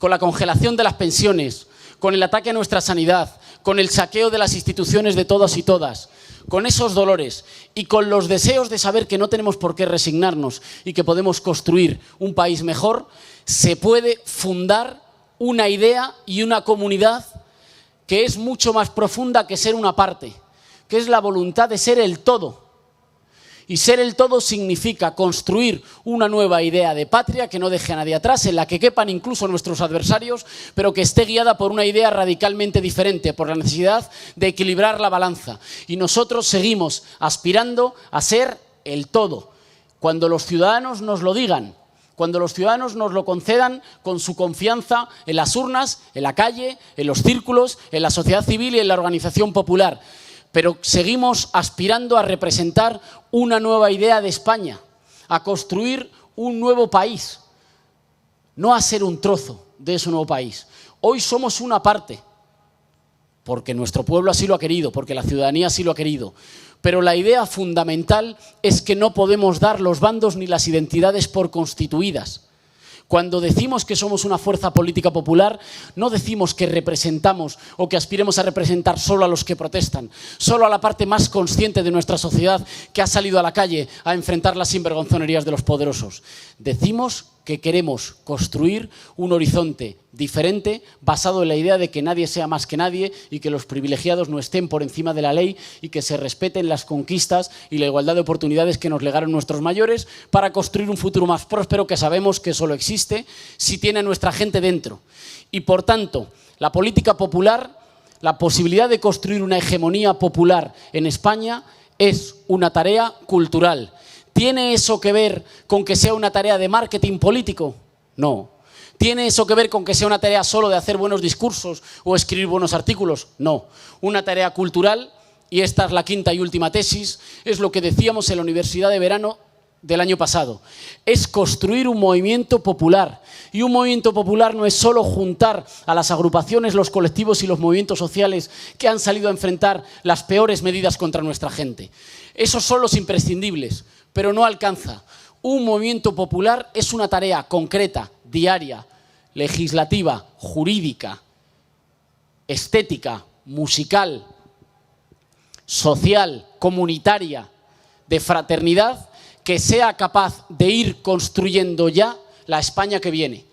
con la congelación de las pensiones, con el ataque a nuestra sanidad, con el saqueo de las instituciones de todos y todas, con esos dolores y con los deseos de saber que no tenemos por qué resignarnos y que podemos construir un país mejor, se puede fundar una idea y una comunidad que es mucho más profunda que ser una parte, que es la voluntad de ser el todo. Y ser el todo significa construir una nueva idea de patria que no deje a nadie atrás, en la que quepan incluso nuestros adversarios, pero que esté guiada por una idea radicalmente diferente, por la necesidad de equilibrar la balanza. Y nosotros seguimos aspirando a ser el todo. Cuando los ciudadanos nos lo digan, cuando los ciudadanos nos lo concedan con su confianza en las urnas, en la calle, en los círculos, en la sociedad civil y en la organización popular. Pero seguimos aspirando a representar una nueva idea de España, a construir un nuevo país, no a ser un trozo de ese nuevo país. Hoy somos una parte, porque nuestro pueblo así lo ha querido, porque la ciudadanía así lo ha querido. Pero la idea fundamental es que no podemos dar los bandos ni las identidades por constituidas. Cuando decimos que somos una fuerza política popular, no decimos que representamos o que aspiremos a representar solo a los que protestan, solo a la parte más consciente de nuestra sociedad que ha salido a la calle a enfrentar las sinvergonzonerías de los poderosos. Decimos que queremos construir un horizonte diferente basado en la idea de que nadie sea más que nadie y que los privilegiados no estén por encima de la ley y que se respeten las conquistas y la igualdad de oportunidades que nos legaron nuestros mayores para construir un futuro más próspero que sabemos que solo existe si tiene a nuestra gente dentro. Y por tanto, la política popular, la posibilidad de construir una hegemonía popular en España es una tarea cultural. ¿Tiene eso que ver con que sea una tarea de marketing político? No. ¿Tiene eso que ver con que sea una tarea solo de hacer buenos discursos o escribir buenos artículos? No. Una tarea cultural, y esta es la quinta y última tesis, es lo que decíamos en la Universidad de Verano del año pasado. Es construir un movimiento popular. Y un movimiento popular no es solo juntar a las agrupaciones, los colectivos y los movimientos sociales que han salido a enfrentar las peores medidas contra nuestra gente. Esos son los imprescindibles, pero no alcanza. Un movimiento popular es una tarea concreta, diaria, legislativa, jurídica, estética, musical, social, comunitaria, de fraternidad, que sea capaz de ir construyendo ya la España que viene.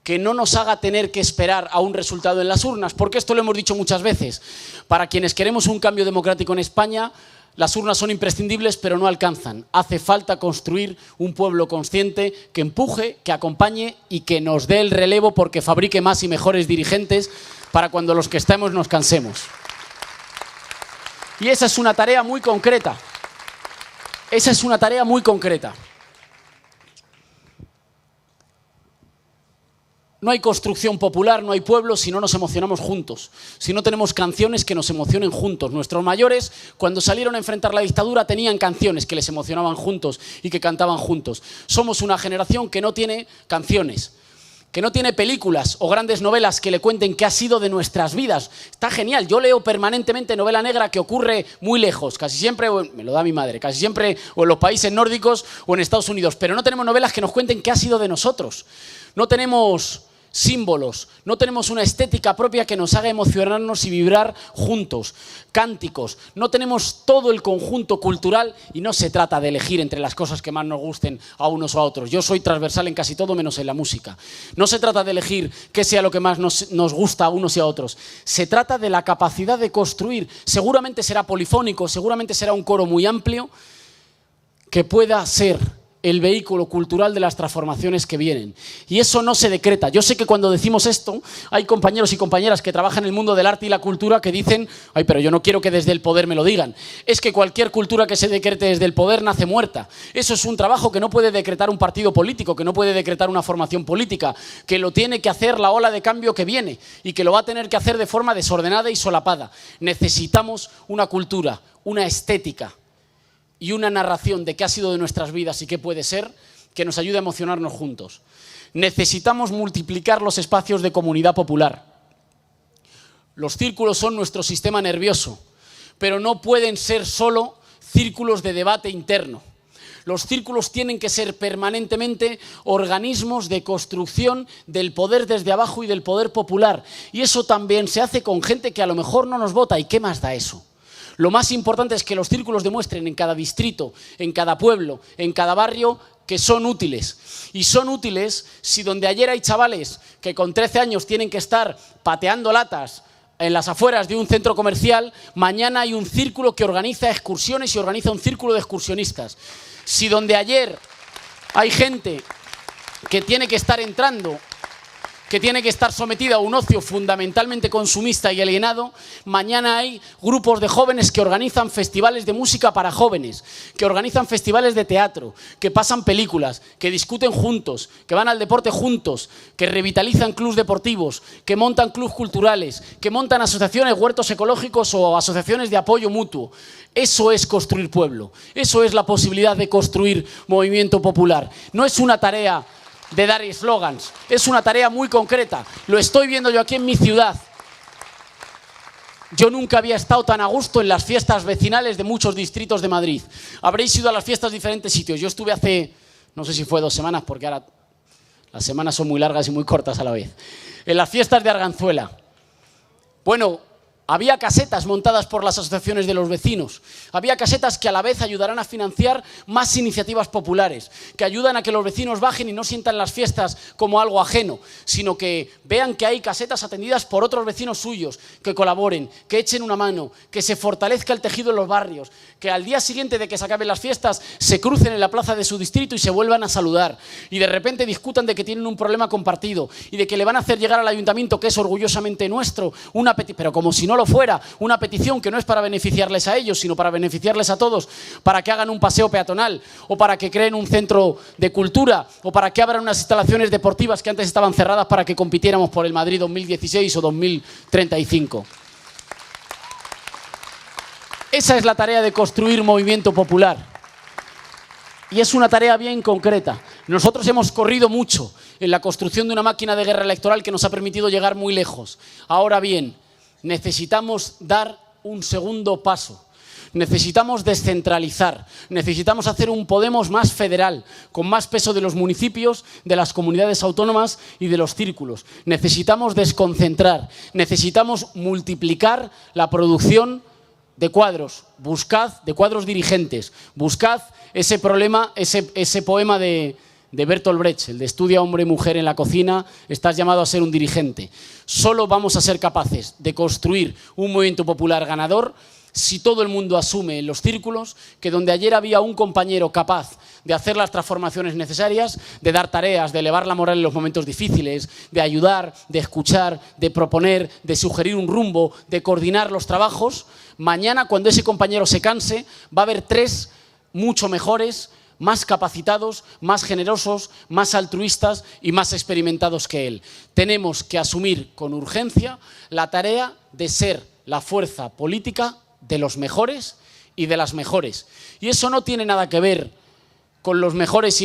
Que no nos haga tener que esperar a un resultado en las urnas, porque esto lo hemos dicho muchas veces. Para quienes queremos un cambio democrático en España, las urnas son imprescindibles, pero no alcanzan. Hace falta construir un pueblo consciente que empuje, que acompañe y que nos dé el relevo porque fabrique más y mejores dirigentes para cuando los que estemos nos cansemos. Y esa es una tarea muy concreta. Esa es una tarea muy concreta. No hay construcción popular, no hay pueblo si no nos emocionamos juntos, si no tenemos canciones que nos emocionen juntos. Nuestros mayores, cuando salieron a enfrentar la dictadura, tenían canciones que les emocionaban juntos y que cantaban juntos. Somos una generación que no tiene canciones, que no tiene películas o grandes novelas que le cuenten qué ha sido de nuestras vidas. Está genial, yo leo permanentemente novela negra que ocurre muy lejos, casi siempre, me lo da mi madre, casi siempre o en los países nórdicos o en Estados Unidos, pero no tenemos novelas que nos cuenten qué ha sido de nosotros. No tenemos símbolos, no tenemos una estética propia que nos haga emocionarnos y vibrar juntos, cánticos, no tenemos todo el conjunto cultural y no se trata de elegir entre las cosas que más nos gusten a unos o a otros. Yo soy transversal en casi todo menos en la música. No se trata de elegir qué sea lo que más nos gusta a unos y a otros. Se trata de la capacidad de construir. Seguramente será polifónico, seguramente será un coro muy amplio que pueda ser el vehículo cultural de las transformaciones que vienen. Y eso no se decreta. Yo sé que cuando decimos esto, hay compañeros y compañeras que trabajan en el mundo del arte y la cultura que dicen, ay, pero yo no quiero que desde el poder me lo digan. Es que cualquier cultura que se decrete desde el poder nace muerta. Eso es un trabajo que no puede decretar un partido político, que no puede decretar una formación política, que lo tiene que hacer la ola de cambio que viene y que lo va a tener que hacer de forma desordenada y solapada. Necesitamos una cultura, una estética y una narración de qué ha sido de nuestras vidas y qué puede ser, que nos ayude a emocionarnos juntos. Necesitamos multiplicar los espacios de comunidad popular. Los círculos son nuestro sistema nervioso, pero no pueden ser solo círculos de debate interno. Los círculos tienen que ser permanentemente organismos de construcción del poder desde abajo y del poder popular. Y eso también se hace con gente que a lo mejor no nos vota. ¿Y qué más da eso? Lo más importante es que los círculos demuestren en cada distrito, en cada pueblo, en cada barrio, que son útiles. Y son útiles si donde ayer hay chavales que con 13 años tienen que estar pateando latas en las afueras de un centro comercial, mañana hay un círculo que organiza excursiones y organiza un círculo de excursionistas. Si donde ayer hay gente que tiene que estar entrando, que tiene que estar sometida a un ocio fundamentalmente consumista y alienado, mañana hay grupos de jóvenes que organizan festivales de música para jóvenes, que organizan festivales de teatro, que pasan películas, que discuten juntos, que van al deporte juntos, que revitalizan clubs deportivos, que montan clubs culturales, que montan asociaciones, huertos ecológicos o asociaciones de apoyo mutuo. Eso es construir pueblo, eso es la posibilidad de construir movimiento popular. No es una tarea de dar eslogans, es una tarea muy concreta. Lo estoy viendo yo aquí en mi ciudad. Yo nunca había estado tan a gusto en las fiestas vecinales de muchos distritos de Madrid. Habréis ido a las fiestas de diferentes sitios. Yo estuve hace, no sé si fue 2 semanas, porque ahora Las semanas son muy largas y muy cortas a la vez. En las fiestas de Arganzuela. Bueno, había casetas montadas por las asociaciones de los vecinos. Había casetas que a la vez ayudarán a financiar más iniciativas populares, que ayudan a que los vecinos bajen y no sientan las fiestas como algo ajeno, sino que vean que hay casetas atendidas por otros vecinos suyos, que colaboren, que echen una mano, que se fortalezca el tejido en los barrios, que al día siguiente de que se acaben las fiestas se crucen en la plaza de su distrito y se vuelvan a saludar. Y de repente discutan de que tienen un problema compartido y de que le van a hacer llegar al ayuntamiento, que es orgullosamente nuestro, pero como si no lo fuera, una petición que no es para beneficiarles a ellos, sino para beneficiarles a todos, para que hagan un paseo peatonal, o para que creen un centro de cultura, o para que abran unas instalaciones deportivas que antes estaban cerradas para que compitiéramos por el Madrid 2016 o 2035. Esa es la tarea de construir movimiento popular. Y es una tarea bien concreta. Nosotros hemos corrido mucho en la construcción de una máquina de guerra electoral que nos ha permitido llegar muy lejos. Ahora bien, necesitamos dar un segundo paso. Necesitamos descentralizar. Necesitamos hacer un Podemos más federal, con más peso de los municipios, de las comunidades autónomas y de los círculos. Necesitamos desconcentrar. Necesitamos multiplicar la producción de cuadros. Buscad de cuadros dirigentes. Buscad ese poema de Bertolt Brecht, el de estudia hombre y mujer en la cocina, estás llamado a ser un dirigente. Solo vamos a ser capaces de construir un movimiento popular ganador si todo el mundo asume en los círculos que donde ayer había un compañero capaz de hacer las transformaciones necesarias, de dar tareas, de elevar la moral en los momentos difíciles, de ayudar, de escuchar, de proponer, de sugerir un rumbo, de coordinar los trabajos, mañana cuando ese compañero se canse va a haber 3 mucho mejores, más capacitados, más generosos, más altruistas y más experimentados que él. Tenemos que asumir con urgencia la tarea de ser la fuerza política de los mejores y de las mejores. Y eso no tiene nada que ver con los mejores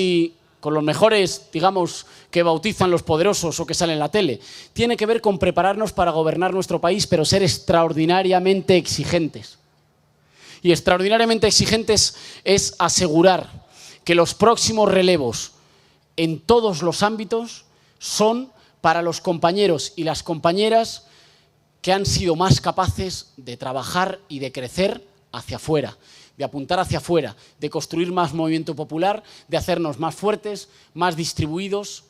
digamos, que bautizan los poderosos o que salen en la tele. Tiene que ver con prepararnos para gobernar nuestro país, pero ser extraordinariamente exigentes. Y extraordinariamente exigentes es asegurar que los próximos relevos en todos los ámbitos son para los compañeros y las compañeras que han sido más capaces de trabajar y de crecer hacia afuera, de apuntar hacia afuera, de construir más movimiento popular, de hacernos más fuertes, más distribuidos,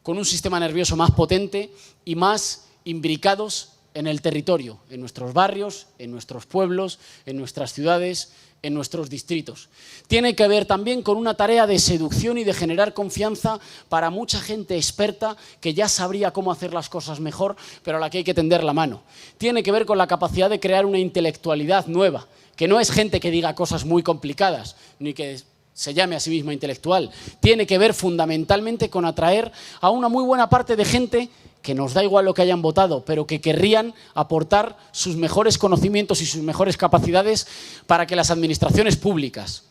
con un sistema nervioso más potente y más imbricados en el territorio, en nuestros barrios, en nuestros pueblos, en nuestras ciudades, en nuestros distritos. Tiene que ver también con una tarea de seducción y de generar confianza para mucha gente experta que ya sabría cómo hacer las cosas mejor, pero a la que hay que tender la mano. Tiene que ver con la capacidad de crear una intelectualidad nueva, que no es gente que diga cosas muy complicadas, ni que se llame a sí misma intelectual. Tiene que ver fundamentalmente con atraer a una muy buena parte de gente que nos da igual lo que hayan votado, pero que querrían aportar sus mejores conocimientos y sus mejores capacidades para que las administraciones públicas,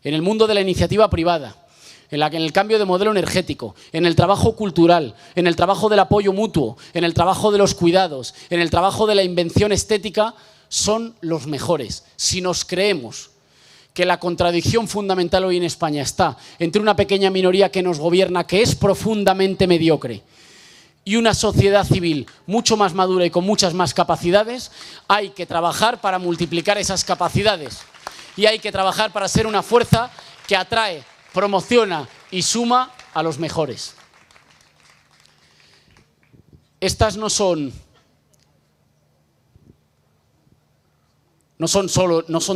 en el mundo de la iniciativa privada, en el cambio de modelo energético, en el trabajo cultural, en el trabajo del apoyo mutuo, en el trabajo de los cuidados, en el trabajo de la invención estética, son los mejores. Si nos creemos que la contradicción fundamental hoy en España está entre una pequeña minoría que nos gobierna, que es profundamente mediocre, y una sociedad civil mucho más madura y con muchas más capacidades, hay que trabajar para multiplicar esas capacidades. Y hay que trabajar para ser una fuerza que atrae, promociona y suma a los mejores. Estas no son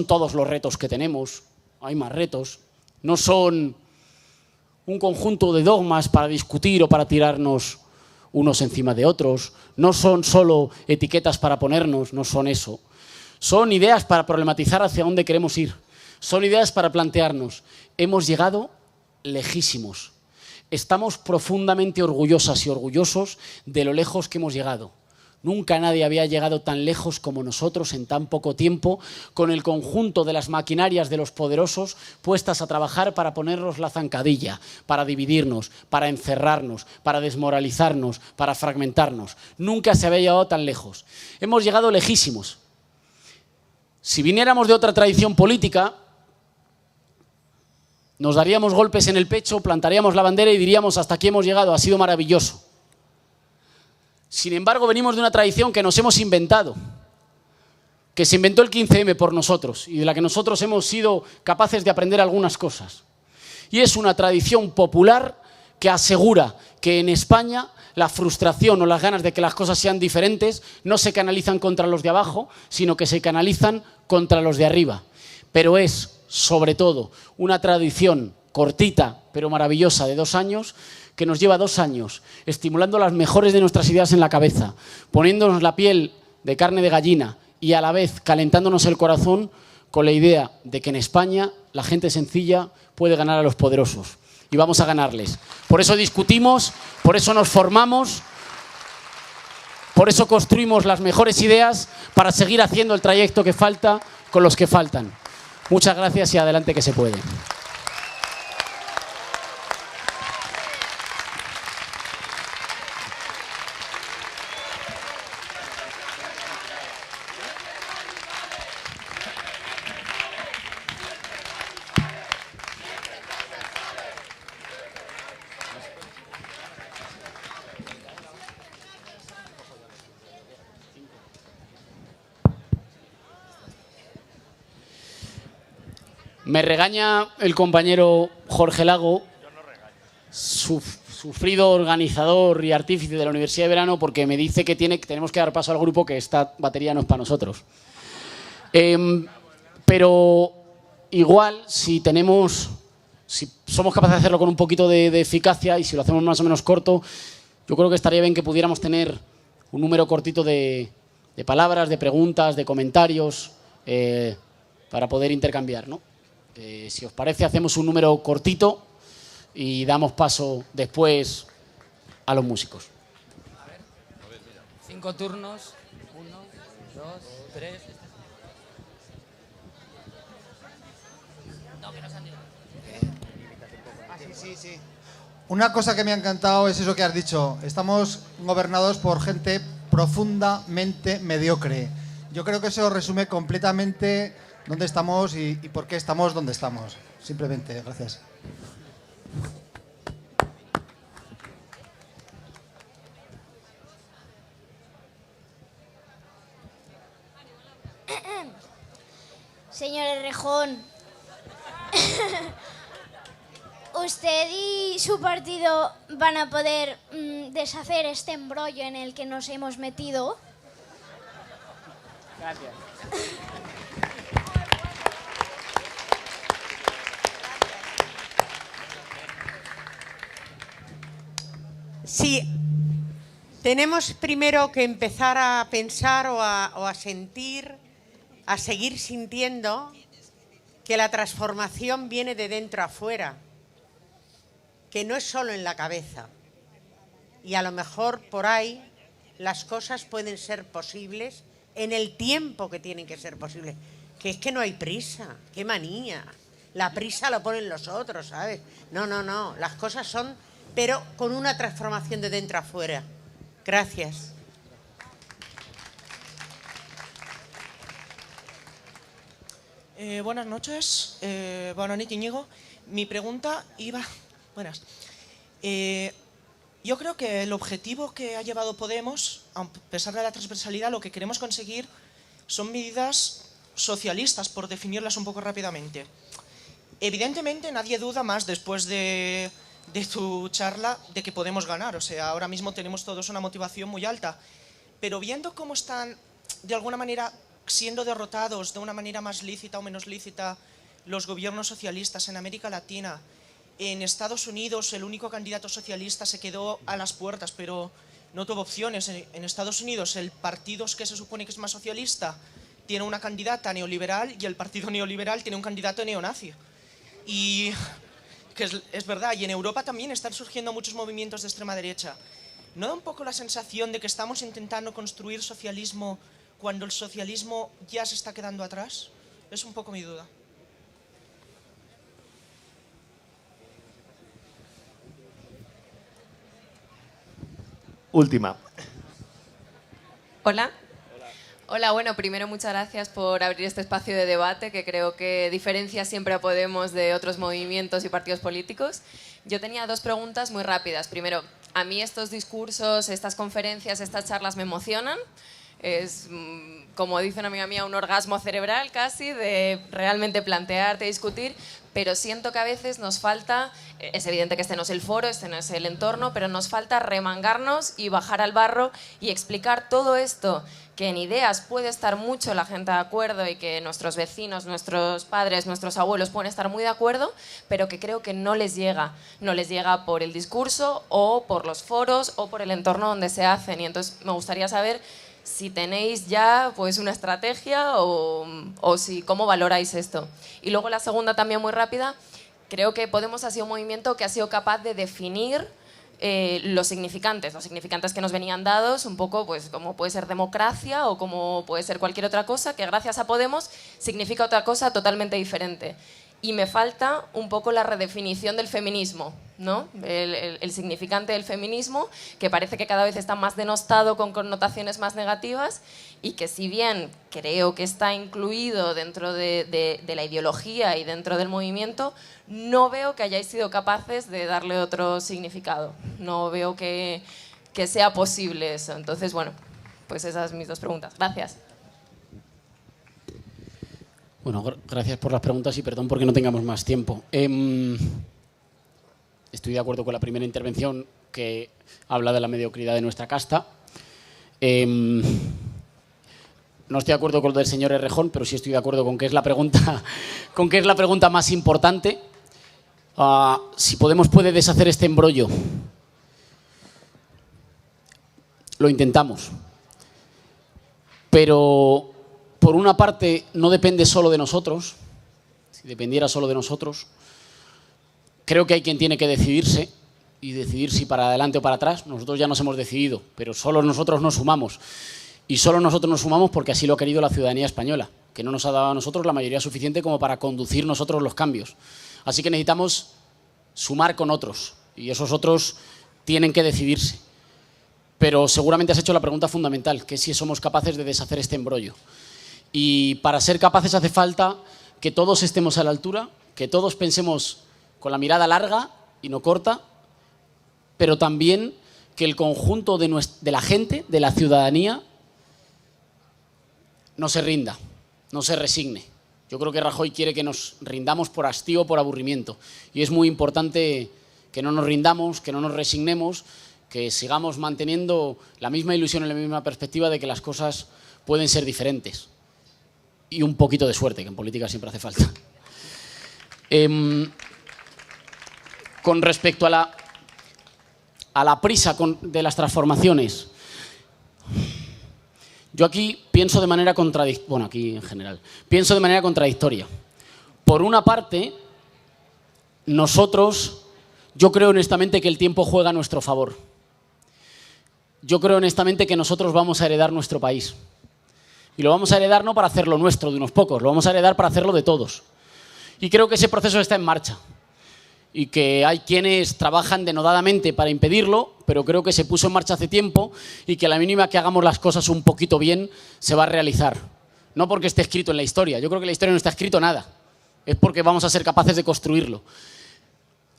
todos los retos que tenemos, hay más retos, no son un conjunto de dogmas para discutir o para tirarnos unos encima de otros, no son solo etiquetas para ponernos, no son eso. Son ideas para problematizar hacia dónde queremos ir, son ideas para plantearnos. Hemos llegado lejísimos, estamos profundamente orgullosas y orgullosos de lo lejos que hemos llegado. Nunca nadie había llegado tan lejos como nosotros en tan poco tiempo, con el conjunto de las maquinarias de los poderosos puestas a trabajar para ponernos la zancadilla, para dividirnos, para encerrarnos, para desmoralizarnos, para fragmentarnos. Nunca se había llegado tan lejos. Hemos llegado lejísimos. Si viniéramos de otra tradición política, Nos daríamos golpes en el pecho, plantaríamos la bandera y diríamos hasta aquí hemos llegado, ha sido maravilloso. Sin embargo, venimos de una tradición que nos hemos inventado, que se inventó el 15M por nosotros y de la que nosotros hemos sido capaces de aprender algunas cosas. Y es una tradición popular que asegura que en España la frustración o las ganas de que las cosas sean diferentes no se canalizan contra los de abajo, sino que se canalizan contra los de arriba. Pero es, sobre todo, una tradición cortita pero maravillosa de 2 años, que nos lleva 2 años estimulando las mejores de nuestras ideas en la cabeza, poniéndonos la piel de carne de gallina y a la vez calentándonos el corazón con la idea de que en España la gente sencilla puede ganar a los poderosos. Y vamos a ganarles. Por eso discutimos, por eso nos formamos, por eso construimos las mejores ideas para seguir haciendo el trayecto que falta con los que faltan. Muchas gracias y adelante que se puede. Me regaña el compañero Jorge Lago, sufrido organizador y artífice de la Universidad de Verano, porque me dice que tenemos que dar paso al grupo, que esta batería no es para nosotros. Pero igual, si somos capaces de hacerlo con un poquito de eficacia y si lo hacemos más o menos corto, yo creo que estaría bien que pudiéramos tener un número cortito de palabras, de preguntas, de comentarios, para poder intercambiar, ¿no? Si os parece, hacemos un número cortito y damos paso después a los músicos. A ver, 5 turnos. 1, 2, 3. No, que no se han ido. Sí. Una cosa que me ha encantado es eso que has dicho. Estamos gobernados por gente profundamente mediocre. Yo creo que eso resume completamente dónde estamos y por qué estamos donde estamos. Simplemente, gracias. Señor Errejón, ¿usted y su partido van a poder deshacer este embrollo en el que nos hemos metido? Gracias. Sí, tenemos primero que empezar a pensar o a sentir, a seguir sintiendo que la transformación viene de dentro a fuera, que no es solo en la cabeza. Y a lo mejor por ahí las cosas pueden ser posibles en el tiempo que tienen que ser posibles. Que es que no hay prisa, qué manía. La prisa lo ponen los otros, ¿sabes? No, las cosas son, pero con una transformación de dentro a fuera. Gracias. Buenas noches, bona nit, Íñigo. Mi pregunta iba... Buenas. Yo creo que el objetivo que ha llevado Podemos, a pesar de la transversalidad, lo que queremos conseguir son medidas socialistas, por definirlas un poco rápidamente. Evidentemente nadie duda más después de tu charla de que podemos ganar. O sea, ahora mismo tenemos todos una motivación muy alta. Pero viendo cómo están, de alguna manera, siendo derrotados de una manera más lícita o menos lícita los gobiernos socialistas en América Latina, en Estados Unidos el único candidato socialista se quedó a las puertas, pero no tuvo opciones. En Estados Unidos el partido que se supone que es más socialista tiene una candidata neoliberal y el partido neoliberal tiene un candidato neonazi. Y que es verdad, y en Europa también están surgiendo muchos movimientos de extrema derecha. ¿No da un poco la sensación de que estamos intentando construir socialismo cuando el socialismo ya se está quedando atrás? Es un poco mi duda. Última. Hola. Hola, bueno, primero muchas gracias por abrir este espacio de debate que creo que diferencia siempre a Podemos de otros movimientos y partidos políticos. Yo tenía dos preguntas muy rápidas. Primero, a mí estos discursos, estas conferencias, estas charlas me emocionan. Es, como dice una amiga mía, un orgasmo cerebral casi de realmente plantearte, discutir, pero siento que a veces nos falta, es evidente que este no es el foro, este no es el entorno, pero nos falta remangarnos y bajar al barro y explicar todo esto, que en ideas puede estar mucho la gente de acuerdo y que nuestros vecinos, nuestros padres, nuestros abuelos pueden estar muy de acuerdo, pero que creo que no les llega. No les llega por el discurso o por los foros o por el entorno donde se hacen. Y entonces me gustaría saber si tenéis ya pues una estrategia o si cómo valoráis esto. Y luego la segunda también muy rápida, creo que Podemos ha sido un movimiento que ha sido capaz de definir los significantes que nos venían dados, un poco pues como puede ser democracia o como puede ser cualquier otra cosa, que gracias a Podemos significa otra cosa totalmente diferente. Y me falta un poco la redefinición del feminismo, ¿no? El significante del feminismo, que parece que cada vez está más denostado con connotaciones más negativas y que si bien creo que está incluido dentro de la ideología y dentro del movimiento, no veo que hayáis sido capaces de darle otro significado. No veo que sea posible eso. Entonces, bueno, pues esas son mis dos preguntas. Gracias. Bueno, gracias por las preguntas y perdón porque no tengamos más tiempo. Estoy de acuerdo con la primera intervención que habla de la mediocridad de nuestra casta. No estoy de acuerdo con lo del señor Errejón, pero sí estoy de acuerdo con que es la pregunta, más importante. Si Podemos puede deshacer este embrollo, lo intentamos. Pero por una parte no depende solo de nosotros. Si dependiera solo de nosotros, creo que hay quien tiene que decidirse y decidir si para adelante o para atrás. Nosotros ya nos hemos decidido, pero solo nosotros nos sumamos. Y solo nosotros nos sumamos porque así lo ha querido la ciudadanía española, que no nos ha dado a nosotros la mayoría suficiente como para conducir nosotros los cambios. Así que necesitamos sumar con otros y esos otros tienen que decidirse. Pero seguramente has hecho la pregunta fundamental, que es si somos capaces de deshacer este embrollo. Y para ser capaces hace falta que todos estemos a la altura, que todos pensemos con la mirada larga y no corta, pero también que el conjunto de la gente, de la ciudadanía, no se rinda, no se resigne. Yo creo que Rajoy quiere que nos rindamos por hastío o por aburrimiento. Y es muy importante que no nos rindamos, que no nos resignemos, que sigamos manteniendo la misma ilusión y la misma perspectiva de que las cosas pueden ser diferentes. Y un poquito de suerte, que en política siempre hace falta. Con respecto a la prisa de las transformaciones, yo aquí pienso de manera contradictoria. Bueno, aquí en general. Pienso de manera contradictoria. Por una parte, yo creo honestamente que el tiempo juega a nuestro favor. Yo creo honestamente que nosotros vamos a heredar nuestro país. Y lo vamos a heredar no para hacerlo nuestro de unos pocos, lo vamos a heredar para hacerlo de todos. Y creo que ese proceso está en marcha. Y que hay quienes trabajan denodadamente para impedirlo, pero creo que se puso en marcha hace tiempo y que a la mínima que hagamos las cosas un poquito bien, se va a realizar. No porque esté escrito en la historia. Yo creo que en la historia no está escrito nada. Es porque vamos a ser capaces de construirlo.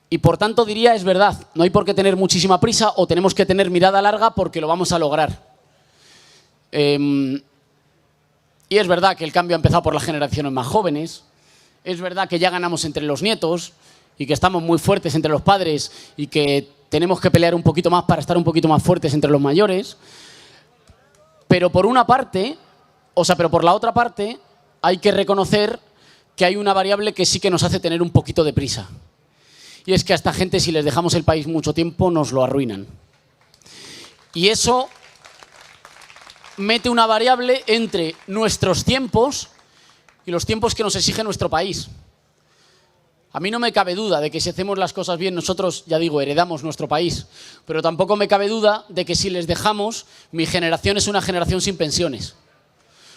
Y por tanto diría, es verdad, no hay por qué tener muchísima prisa o tenemos que tener mirada larga porque lo vamos a lograr. Y es verdad que el cambio ha empezado por las generaciones más jóvenes. Es verdad que ya ganamos entre los nietos y que estamos muy fuertes entre los padres y que tenemos que pelear un poquito más para estar un poquito más fuertes entre los mayores. Pero por una parte, pero por la otra parte, hay que reconocer que hay una variable que sí que nos hace tener un poquito de prisa. Y es que a esta gente, si les dejamos el país mucho tiempo, nos lo arruinan. Y eso mete una variable entre nuestros tiempos y los tiempos que nos exige nuestro país. A mí no me cabe duda de que si hacemos las cosas bien, nosotros, ya digo, heredamos nuestro país. Pero tampoco me cabe duda de que si les dejamos, mi generación es una generación sin pensiones.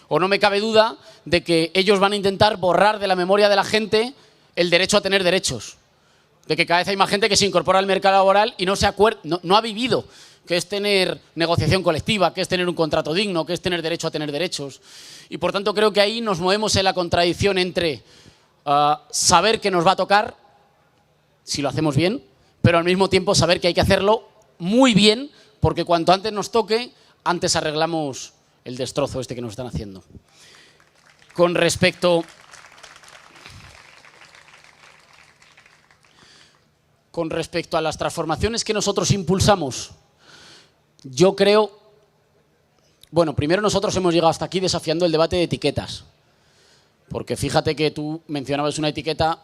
O no me cabe duda de que ellos van a intentar borrar de la memoria de la gente el derecho a tener derechos. De que cada vez hay más gente que se incorpora al mercado laboral y no ha vivido que es tener negociación colectiva, que es tener un contrato digno, que es tener derecho a tener derechos. Y por tanto creo que ahí nos movemos en la contradicción entre saber que nos va a tocar, si lo hacemos bien, pero al mismo tiempo saber que hay que hacerlo muy bien, porque cuanto antes nos toque, antes arreglamos el destrozo este que nos están haciendo. Con respecto a las transformaciones que nosotros impulsamos, yo creo, bueno, primero nosotros hemos llegado hasta aquí desafiando el debate de etiquetas, porque fíjate que tú mencionabas una etiqueta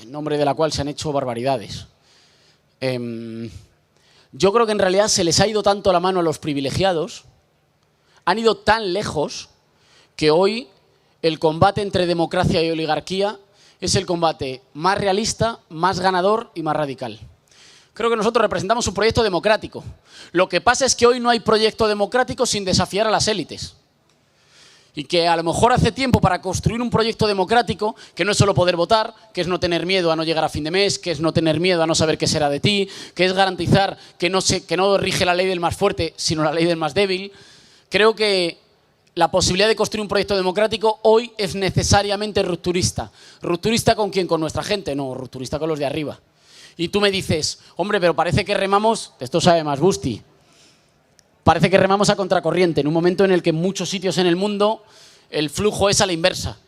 en nombre de la cual se han hecho barbaridades. Yo creo que en realidad se les ha ido tanto la mano a los privilegiados, han ido tan lejos que hoy el combate entre democracia y oligarquía es el combate más realista, más ganador y más radical. Creo que nosotros representamos un proyecto democrático. Lo que pasa es que hoy no hay proyecto democrático sin desafiar a las élites. Y que a lo mejor hace tiempo para construir un proyecto democrático, que no es solo poder votar, que es no tener miedo a no llegar a fin de mes, que es no tener miedo a no saber qué será de ti, que es garantizar que no rige la ley del más fuerte, sino la ley del más débil. Creo que la posibilidad de construir un proyecto democrático hoy es necesariamente rupturista. ¿Rupturista con quién? Con nuestra gente. No, rupturista con los de arriba. Y tú me dices, hombre, pero parece que remamos, esto sabe más Busti, parece que remamos a contracorriente, en un momento en el que en muchos sitios en el mundo el flujo es a la inversa.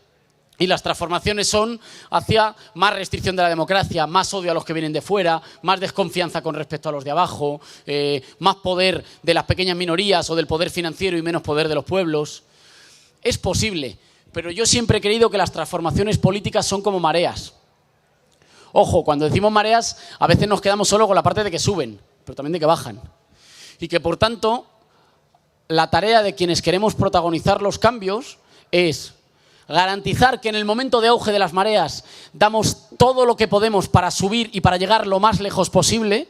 Y las transformaciones son hacia más restricción de la democracia, más odio a los que vienen de fuera, más desconfianza con respecto a los de abajo, más poder de las pequeñas minorías o del poder financiero y menos poder de los pueblos. Es posible, pero yo siempre he creído que las transformaciones políticas son como mareas. Ojo, cuando decimos mareas, a veces nos quedamos solo con la parte de que suben, pero también de que bajan. Y que, por tanto, la tarea de quienes queremos protagonizar los cambios es garantizar que en el momento de auge de las mareas damos todo lo que podemos para subir y para llegar lo más lejos posible,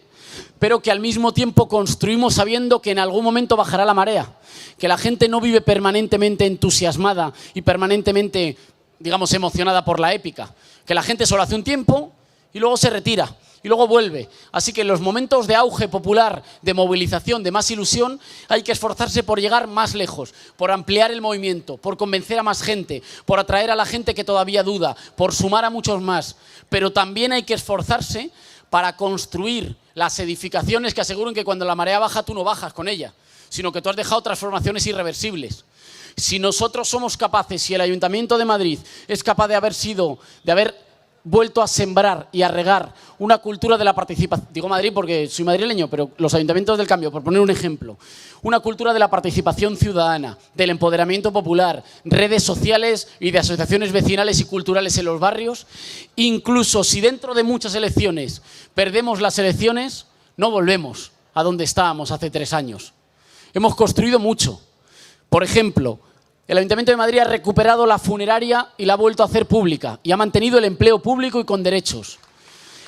pero que al mismo tiempo construimos sabiendo que en algún momento bajará la marea, que la gente no vive permanentemente entusiasmada y permanentemente, digamos, emocionada por la épica, que la gente solo hace un tiempo y luego se retira y luego vuelve. Así que en los momentos de auge popular, de movilización, de más ilusión, hay que esforzarse por llegar más lejos, por ampliar el movimiento, por convencer a más gente, por atraer a la gente que todavía duda, por sumar a muchos más. Pero también hay que esforzarse para construir las edificaciones que aseguren que cuando la marea baja tú no bajas con ella, sino que tú has dejado transformaciones irreversibles. Si nosotros somos capaces, si el Ayuntamiento de Madrid es capaz de haber vuelto a sembrar y a regar una cultura de la participación, digo Madrid porque soy madrileño, pero los ayuntamientos del cambio, por poner un ejemplo, una cultura de la participación ciudadana, del empoderamiento popular, redes sociales y de asociaciones vecinales y culturales en los barrios, incluso si dentro de muchas elecciones perdemos las elecciones, no volvemos a donde estábamos hace 3 años. Hemos construido mucho. Por ejemplo, el Ayuntamiento de Madrid ha recuperado la funeraria y la ha vuelto a hacer pública y ha mantenido el empleo público y con derechos.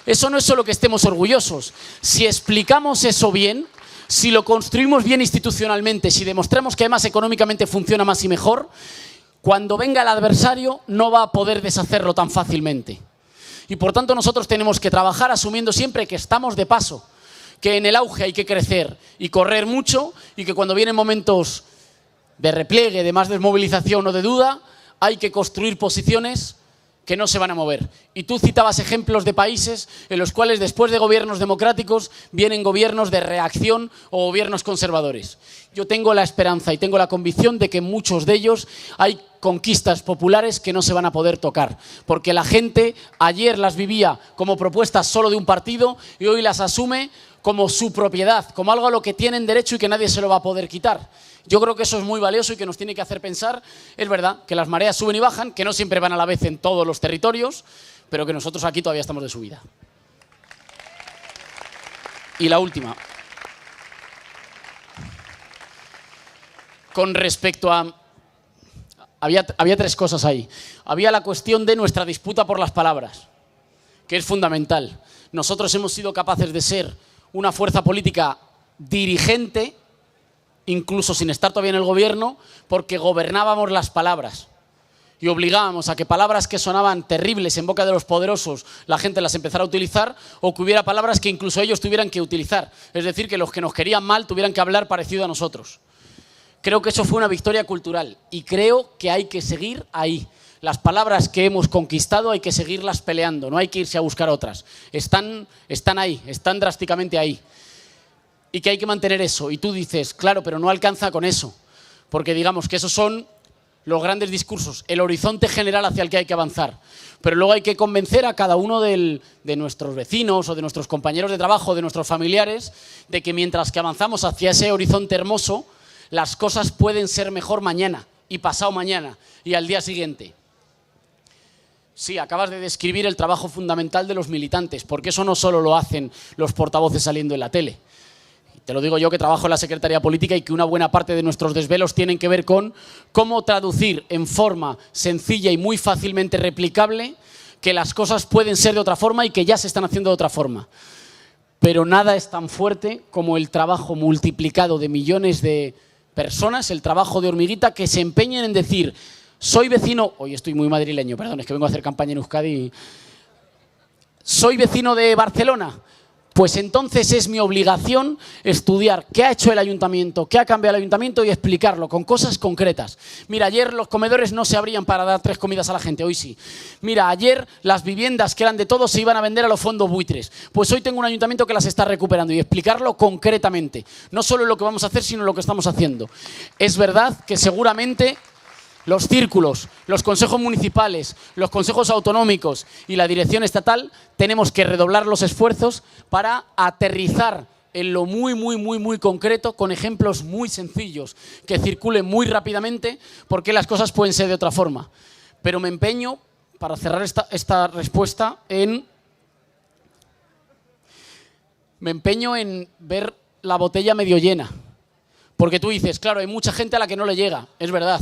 Eso no es solo que estemos orgullosos. Si explicamos eso bien, si lo construimos bien institucionalmente, si demostramos que además económicamente funciona más y mejor, cuando venga el adversario no va a poder deshacerlo tan fácilmente. Y por tanto nosotros tenemos que trabajar asumiendo siempre que estamos de paso, que en el auge hay que crecer y correr mucho y que cuando vienen momentos de repliegue, de más desmovilización o de duda, hay que construir posiciones que no se van a mover. Y tú citabas ejemplos de países en los cuales después de gobiernos democráticos vienen gobiernos de reacción o gobiernos conservadores. Yo tengo la esperanza y tengo la convicción de que en muchos de ellos hay conquistas populares que no se van a poder tocar, porque la gente ayer las vivía como propuestas solo de un partido y hoy las asume como su propiedad, como algo a lo que tienen derecho y que nadie se lo va a poder quitar. Yo creo que eso es muy valioso y que nos tiene que hacer pensar, es verdad, que las mareas suben y bajan, que no siempre van a la vez en todos los territorios, pero que nosotros aquí todavía estamos de subida. Y la última. Con respecto a... Había 3 cosas ahí. Había la cuestión de nuestra disputa por las palabras, que es fundamental. Nosotros hemos sido capaces de ser una fuerza política dirigente, incluso sin estar todavía en el gobierno, porque gobernábamos las palabras. y obligábamos a que palabras que sonaban terribles en boca de los poderosos la gente las empezara a utilizar, o que hubiera palabras que incluso ellos tuvieran que utilizar. Es decir, que los que nos querían mal tuvieran que hablar parecido a nosotros. Creo que eso fue una victoria cultural y creo que hay que seguir ahí. Las palabras que hemos conquistado hay que seguirlas peleando, no hay que irse a buscar otras. Están ahí, están drásticamente ahí. Y que hay que mantener eso. Y tú dices, claro, pero no alcanza con eso. Porque digamos que esos son los grandes discursos, el horizonte general hacia el que hay que avanzar. Pero luego hay que convencer a cada uno de nuestros vecinos o de nuestros compañeros de trabajo, de nuestros familiares, de que mientras que avanzamos hacia ese horizonte hermoso, las cosas pueden ser mejor mañana y pasado mañana y al día siguiente. Sí, acabas de describir el trabajo fundamental de los militantes, porque eso no solo lo hacen los portavoces saliendo en la tele. Te lo digo yo, que trabajo en la Secretaría Política, y que una buena parte de nuestros desvelos tienen que ver con cómo traducir en forma sencilla y muy fácilmente replicable que las cosas pueden ser de otra forma y que ya se están haciendo de otra forma. Pero nada es tan fuerte como el trabajo multiplicado de millones de personas, el trabajo de hormiguita, que se empeñen en decir, soy vecino, hoy estoy muy madrileño, perdón, es que vengo a hacer campaña en Euskadi, soy vecino de Barcelona. Pues entonces es mi obligación estudiar qué ha hecho el ayuntamiento, qué ha cambiado el ayuntamiento y explicarlo con cosas concretas. Mira, ayer los comedores no se abrían para dar 3 comidas a la gente, hoy sí. Mira, ayer las viviendas que eran de todos se iban a vender a los fondos buitres. Pues hoy tengo un ayuntamiento que las está recuperando, y explicarlo concretamente. No solo lo que vamos a hacer, sino lo que estamos haciendo. Es verdad que seguramente los círculos, los consejos municipales, los consejos autonómicos y la dirección estatal tenemos que redoblar los esfuerzos para aterrizar en lo muy concreto, con ejemplos muy sencillos que circulen muy rápidamente, porque las cosas pueden ser de otra forma. Pero me empeño, para cerrar esta respuesta, en ver la botella medio llena. Porque tú dices, claro, hay mucha gente a la que no le llega, es verdad.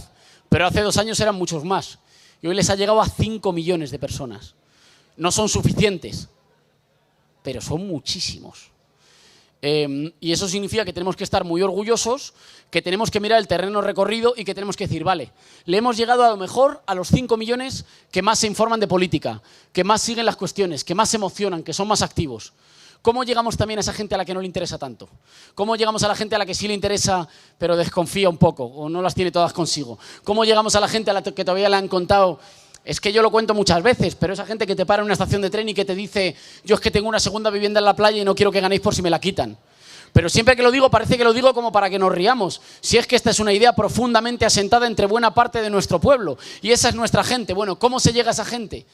Pero hace 2 años eran muchos más. Y hoy les ha llegado a 5 millones de personas. No son suficientes, pero son muchísimos. Y eso significa que tenemos que estar muy orgullosos, que tenemos que mirar el terreno recorrido y que tenemos que decir, vale, le hemos llegado a lo mejor a los 5 millones que más se informan de política, que más siguen las cuestiones, que más se emocionan, que son más activos. ¿Cómo llegamos también a esa gente a la que no le interesa tanto? ¿Cómo llegamos a la gente a la que sí le interesa, pero desconfía un poco o no las tiene todas consigo? ¿Cómo llegamos a la gente a la que todavía le han contado? Es que yo lo cuento muchas veces, pero esa gente que te para en una estación de tren y que te dice, yo es que tengo una segunda vivienda en la playa y no quiero que ganéis por si me la quitan. Pero siempre que lo digo, parece que lo digo como para que nos riamos. Si es que esta es una idea profundamente asentada entre buena parte de nuestro pueblo. Y esa es nuestra gente. Bueno, ¿cómo se llega a esa gente?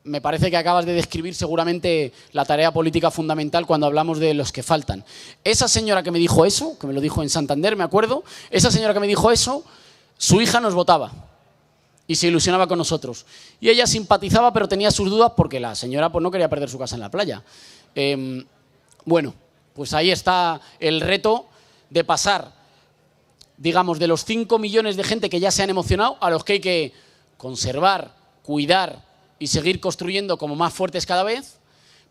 Me parece que acabas de describir seguramente la tarea política fundamental cuando hablamos de los que faltan. Esa señora que me dijo eso, que me lo dijo en Santander, me acuerdo, esa señora que me dijo eso, su hija nos votaba y se ilusionaba con nosotros. Y ella simpatizaba, pero tenía sus dudas porque la señora pues, no quería perder su casa en la playa. Bueno, pues ahí está el reto de pasar, digamos, de los 5 millones de gente que ya se han emocionado a los que hay que conservar, cuidar y seguir construyendo como más fuertes cada vez,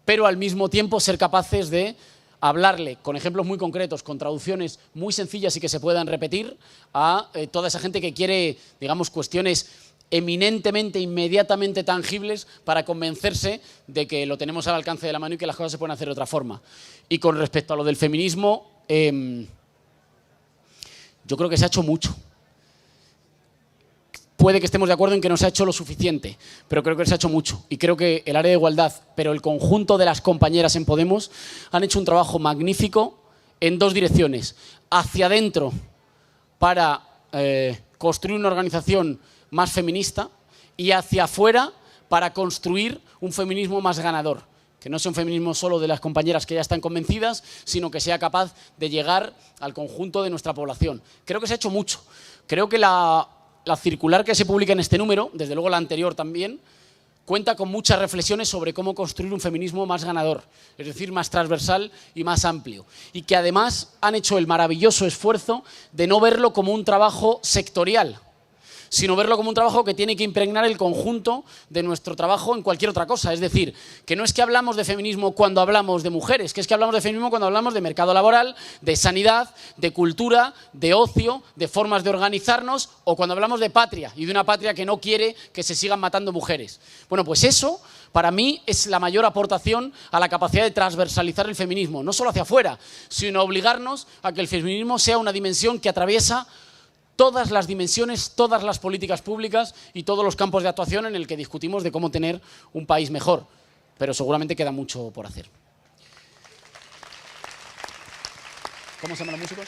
pero al mismo tiempo ser capaces de hablarle con ejemplos muy concretos, con traducciones muy sencillas y que se puedan repetir a toda esa gente que quiere, digamos, cuestiones eminentemente, inmediatamente tangibles para convencerse de que lo tenemos al alcance de la mano y que las cosas se pueden hacer de otra forma. Y con respecto a lo del feminismo, yo creo que se ha hecho mucho. Puede que estemos de acuerdo en que no se ha hecho lo suficiente, pero creo que se ha hecho mucho. Y creo que el área de igualdad, pero el conjunto de las compañeras en Podemos, han hecho un trabajo magnífico en 2 direcciones. Hacia adentro, para construir una organización más feminista, y hacia afuera, para construir un feminismo más ganador. Que no sea un feminismo solo de las compañeras que ya están convencidas, sino que sea capaz de llegar al conjunto de nuestra población. Creo que se ha hecho mucho. Creo que la circular que se publica en este número, desde luego la anterior también, cuenta con muchas reflexiones sobre cómo construir un feminismo más ganador, es decir, más transversal y más amplio. Y que además han hecho el maravilloso esfuerzo de no verlo como un trabajo sectorial, sino verlo como un trabajo que tiene que impregnar el conjunto de nuestro trabajo en cualquier otra cosa. Es decir, que no es que hablamos de feminismo cuando hablamos de mujeres, que es que hablamos de feminismo cuando hablamos de mercado laboral, de sanidad, de cultura, de ocio, de formas de organizarnos, o cuando hablamos de patria y de una patria que no quiere que se sigan matando mujeres. Bueno, pues eso, para mí, es la mayor aportación a la capacidad de transversalizar el feminismo, no solo hacia afuera, sino obligarnos a que el feminismo sea una dimensión que atraviesa todas las dimensiones, todas las políticas públicas y todos los campos de actuación en el que discutimos de cómo tener un país mejor. Pero seguramente queda mucho por hacer. ¿Cómo se llaman los músicos?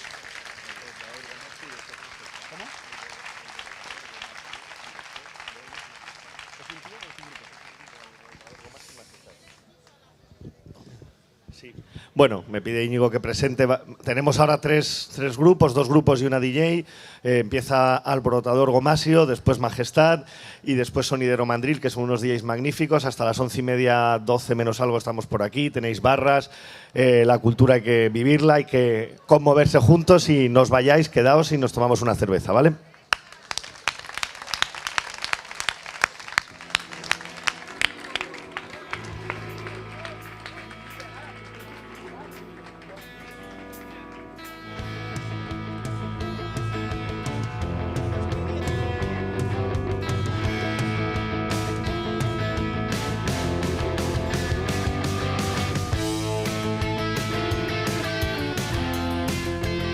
Bueno, me pide Íñigo que presente. Tenemos ahora tres grupos, 2 grupos y una DJ. Empieza Alborotador Gomasio, después Majestad y después Sonidero Mandril, que son unos DJs magníficos. Hasta las 11:30, 12 menos algo estamos por aquí. Tenéis barras. La cultura hay que vivirla, hay que conmoverse juntos y no os vayáis, quedaos y nos tomamos una cerveza, ¿vale?